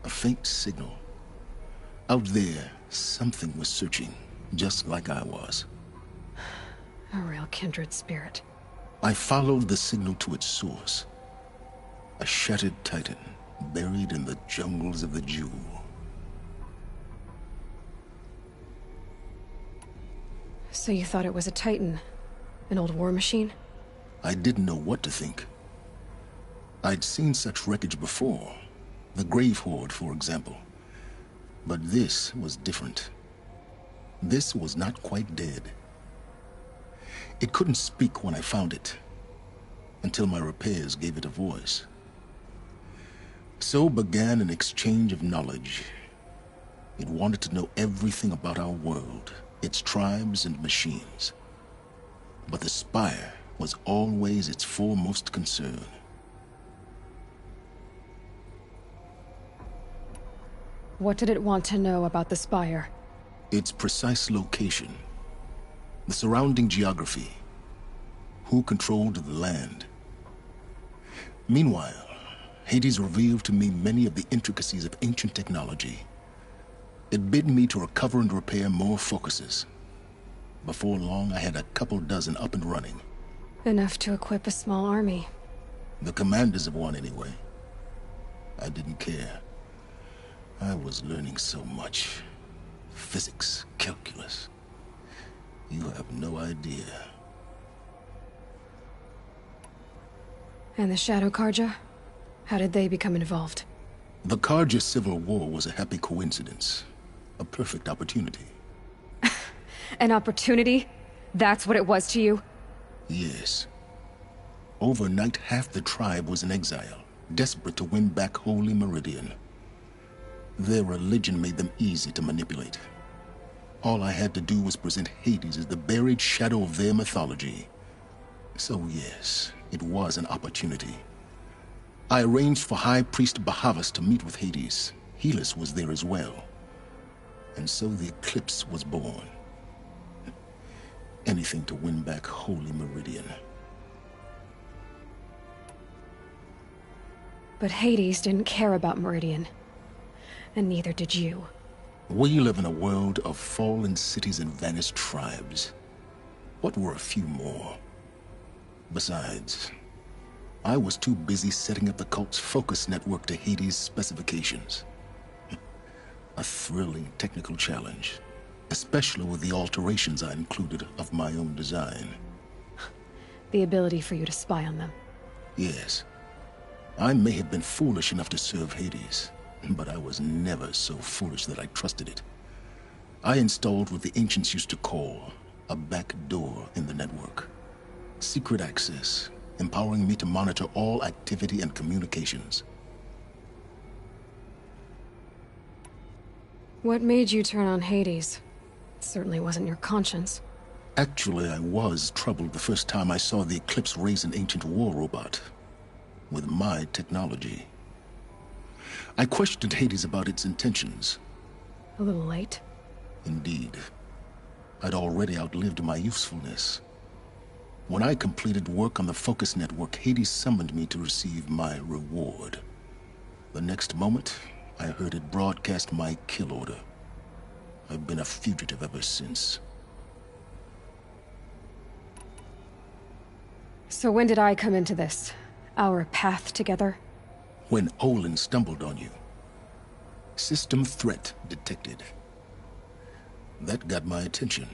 S2: A faint signal. Out there, something was searching, just like I was.
S1: A real kindred spirit.
S2: I followed the signal to its source. A shattered titan, buried in the jungles of the Jewel.
S1: So you thought it was a Titan? An old war machine?
S2: I didn't know what to think. I'd seen such wreckage before. The Grave Horde, for example. But this was different. This was not quite dead. It couldn't speak when I found it, until my repairs gave it a voice. So began an exchange of knowledge. It wanted to know everything about our world, its tribes and machines. But the Spire was always its foremost concern.
S1: What did it want to know about the Spire?
S2: Its precise location, the surrounding geography, who controlled the land. Meanwhile, Hades revealed to me many of the intricacies of ancient technology. It bid me to recover and repair more focuses. Before long, I had a couple dozen up and running.
S1: Enough to equip a small army.
S2: The commanders of one, anyway. I didn't care. I was learning so much. Physics, calculus. You have no idea.
S1: And the Shadow Carja? How did they become involved?
S2: The Carja Civil War was a happy coincidence. A perfect opportunity.
S1: An opportunity? That's what it was to you?
S2: Yes. Overnight, half the tribe was in exile, desperate to win back Holy Meridian. Their religion made them easy to manipulate. All I had to do was present Hades as the buried shadow of their mythology. So yes, it was an opportunity. I arranged for High Priest Bahavas to meet with Hades. Helis was there as well. And so the Eclipse was born. Anything to win back Holy Meridian.
S1: But Hades didn't care about Meridian. And neither did you.
S2: We live in a world of fallen cities and vanished tribes. What were a few more? Besides, I was too busy setting up the cult's focus network to Hades' specifications. A thrilling technical challenge, especially with the alterations I included of my own design.
S1: The ability for you to spy on them.
S2: Yes. I may have been foolish enough to serve Hades, but I was never so foolish that I trusted it. I installed what the ancients used to call a back door in the network. Secret access, empowering me to monitor all activity and communications.
S1: What made you turn on Hades? It certainly wasn't your conscience.
S2: Actually, I was troubled the first time I saw the Eclipse raise an ancient war robot. With my technology. I questioned Hades about its intentions.
S1: A little late?
S2: Indeed. I'd already outlived my usefulness. When I completed work on the Focus Network, Hades summoned me to receive my reward. The next moment, I heard it broadcast my kill order. I've been a fugitive ever since.
S1: So when did I come into this? Our path together?
S2: When Olin stumbled on you. System threat detected. That got my attention.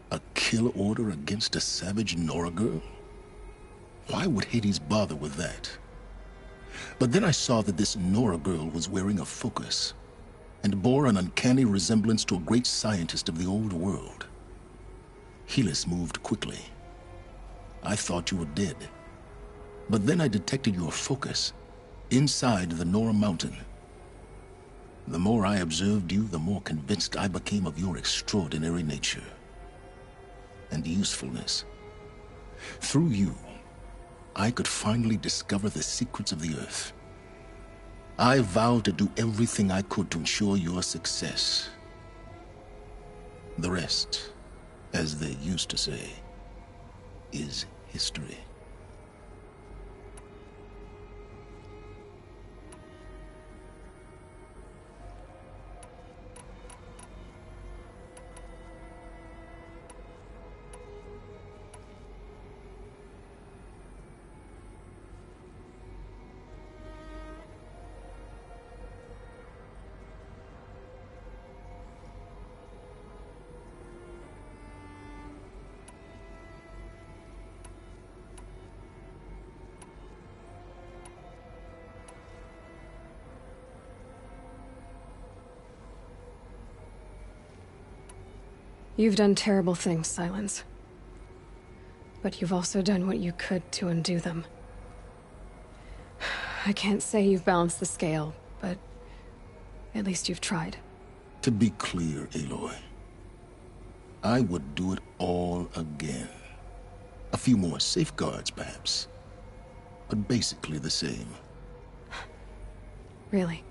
S2: A kill order against a savage Nora girl? Why would Hades bother with that? But then I saw that this Nora girl was wearing a focus, and bore an uncanny resemblance to a great scientist of the old world. Helis moved quickly. I thought you were dead. But then I detected your focus, inside the Nora Mountain. The more I observed you, the more convinced I became of your extraordinary nature and usefulness. Through you, I could finally discover the secrets of the Earth. I vowed to do everything I could to ensure your success. The rest, as they used to say, is history.
S1: You've done terrible things, Sylens. But you've also done what you could to undo them. I can't say you've balanced the scale, but at least you've tried.
S2: To be clear, Aloy, I would do it all again. A few more safeguards, perhaps, but basically the same.
S1: Really?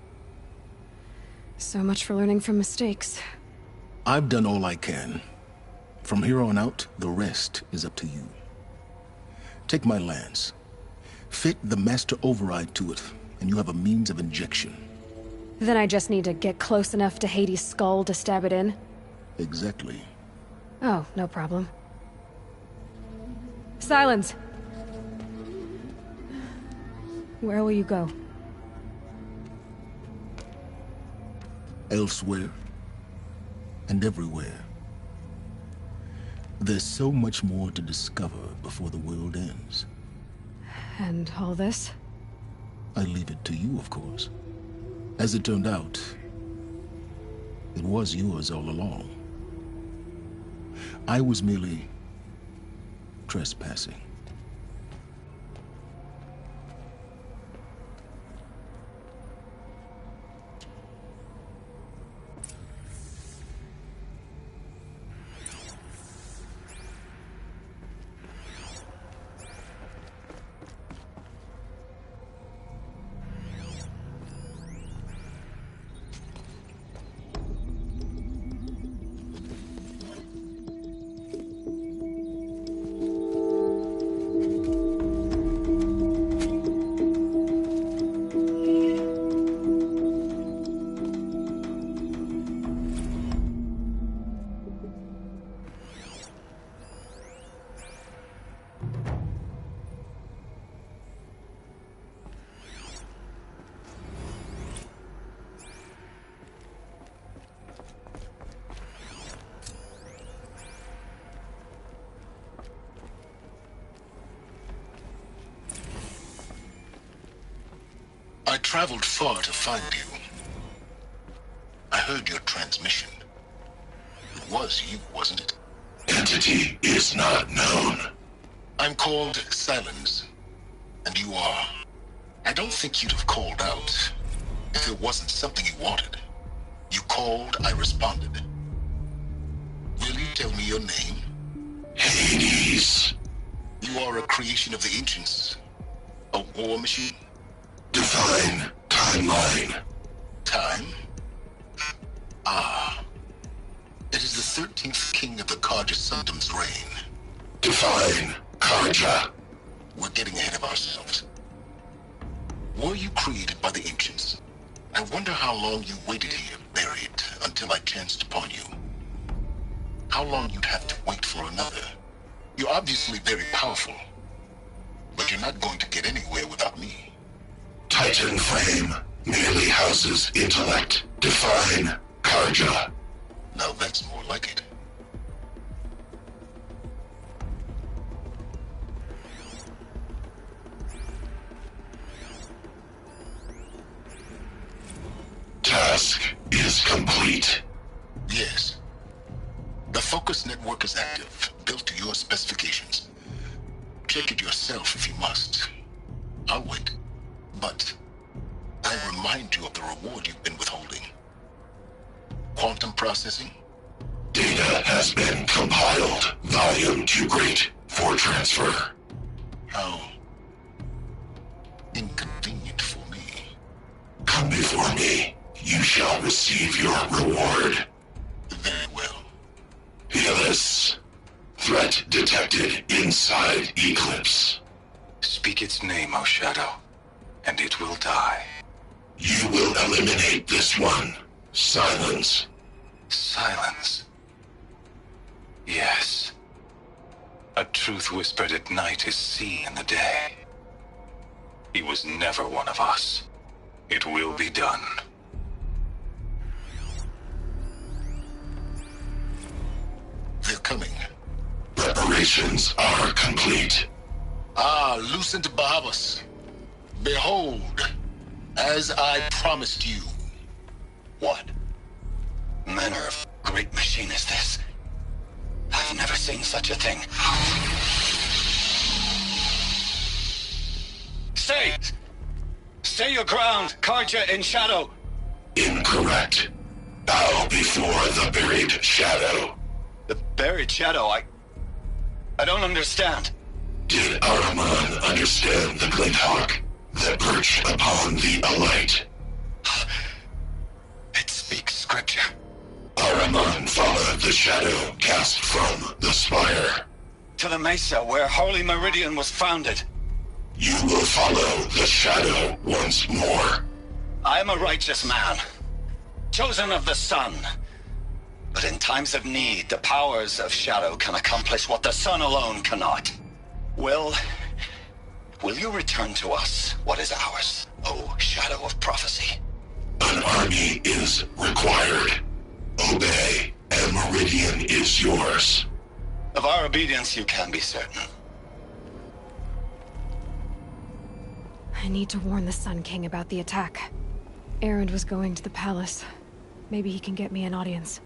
S1: So much for learning from mistakes.
S2: I've done all I can. From here on out, the rest is up to you. Take my lance. Fit the Master Override to it, and you have a means of injection.
S1: Then I just need to get close enough to Hades' skull to stab it in?
S2: Exactly.
S1: Oh, no problem. Sylens! Where will you go?
S2: Elsewhere. And everywhere. There's so much more to discover before the world ends.
S1: And all this?
S2: I leave it to you, of course. As it turned out, it was yours all along. I was merely trespassing. I traveled far to find you. I heard your transmission. It was you, wasn't it?
S11: Entity is not known.
S2: I'm called Silence, and you are. I don't think you'd have called out if it wasn't something you wanted. You called, I responded. Will you tell me your name?
S11: Hades.
S2: You are a creation of the ancients. A war machine?
S11: Define timeline.
S2: Time? Ah. It is the 13th king of the Carja Sundom's reign.
S11: Define Carja.
S2: We're getting ahead of ourselves. Were you created by the ancients? I wonder how long you waited here, buried, until I chanced upon you. How long you'd have to wait for another. You're obviously very powerful, but you're not going to get anywhere without me.
S11: Titan Flame merely houses intellect. Define Carja.
S2: Now that's more like it.
S11: Task is complete.
S2: Yes. The Focus network is active, built to your specifications. Check it yourself if you must. I'll wait. But I remind you of the reward you've been withholding. Quantum processing?
S11: Data has been compiled. Volume too great for transfer.
S2: How inconvenient for me.
S11: Come before me. You shall receive your reward.
S2: Very well.
S11: Helis. Threat detected inside Eclipse.
S10: Speak its name, O Shadow, and it will die.
S11: You will eliminate this one. Silence.
S10: Silence. Yes. A truth whispered at night is seen in the day. He was never one of us. It will be done.
S2: They're coming.
S11: Preparations are complete.
S2: Ah, Lucent Bahavas. Behold, as I promised you.
S7: What manner of great machine is this? I've never seen such a thing.
S10: Stay! Stay your ground, Carja in Shadow!
S11: Incorrect. Bow before the buried shadow.
S10: The buried shadow, I don't understand.
S11: Did Ahriman understand the glint hawk that perched upon the alight?
S10: It speaks scripture.
S11: Ahriman followed the shadow cast from the spire.
S10: To the mesa where Holy Meridian was founded.
S11: You will follow the shadow once more.
S10: I am a righteous man, chosen of the sun. But in times of need, the powers of Shadow can accomplish what the sun alone cannot. Will you return to us what is ours, O Shadow of Prophecy?
S11: An army is required. Obey, and Meridian is yours.
S10: Of our obedience you can be certain.
S1: I need to warn the Sun King about the attack. Erend was going to the palace. Maybe he can get me an audience.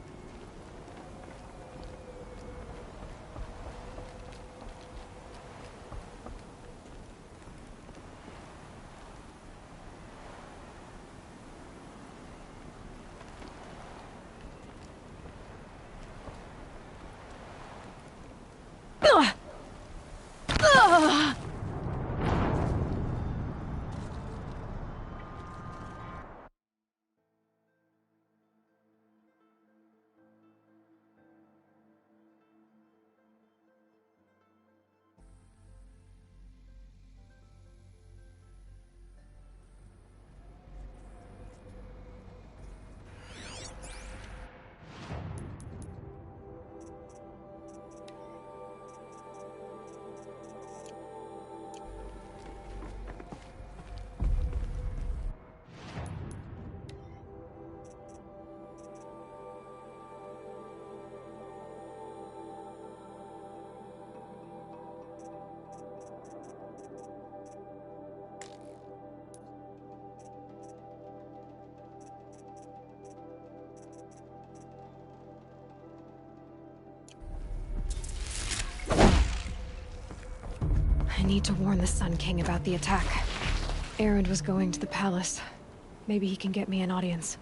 S1: need to warn the Sun King about the attack. Erend was going to the palace. Maybe he can get me an audience.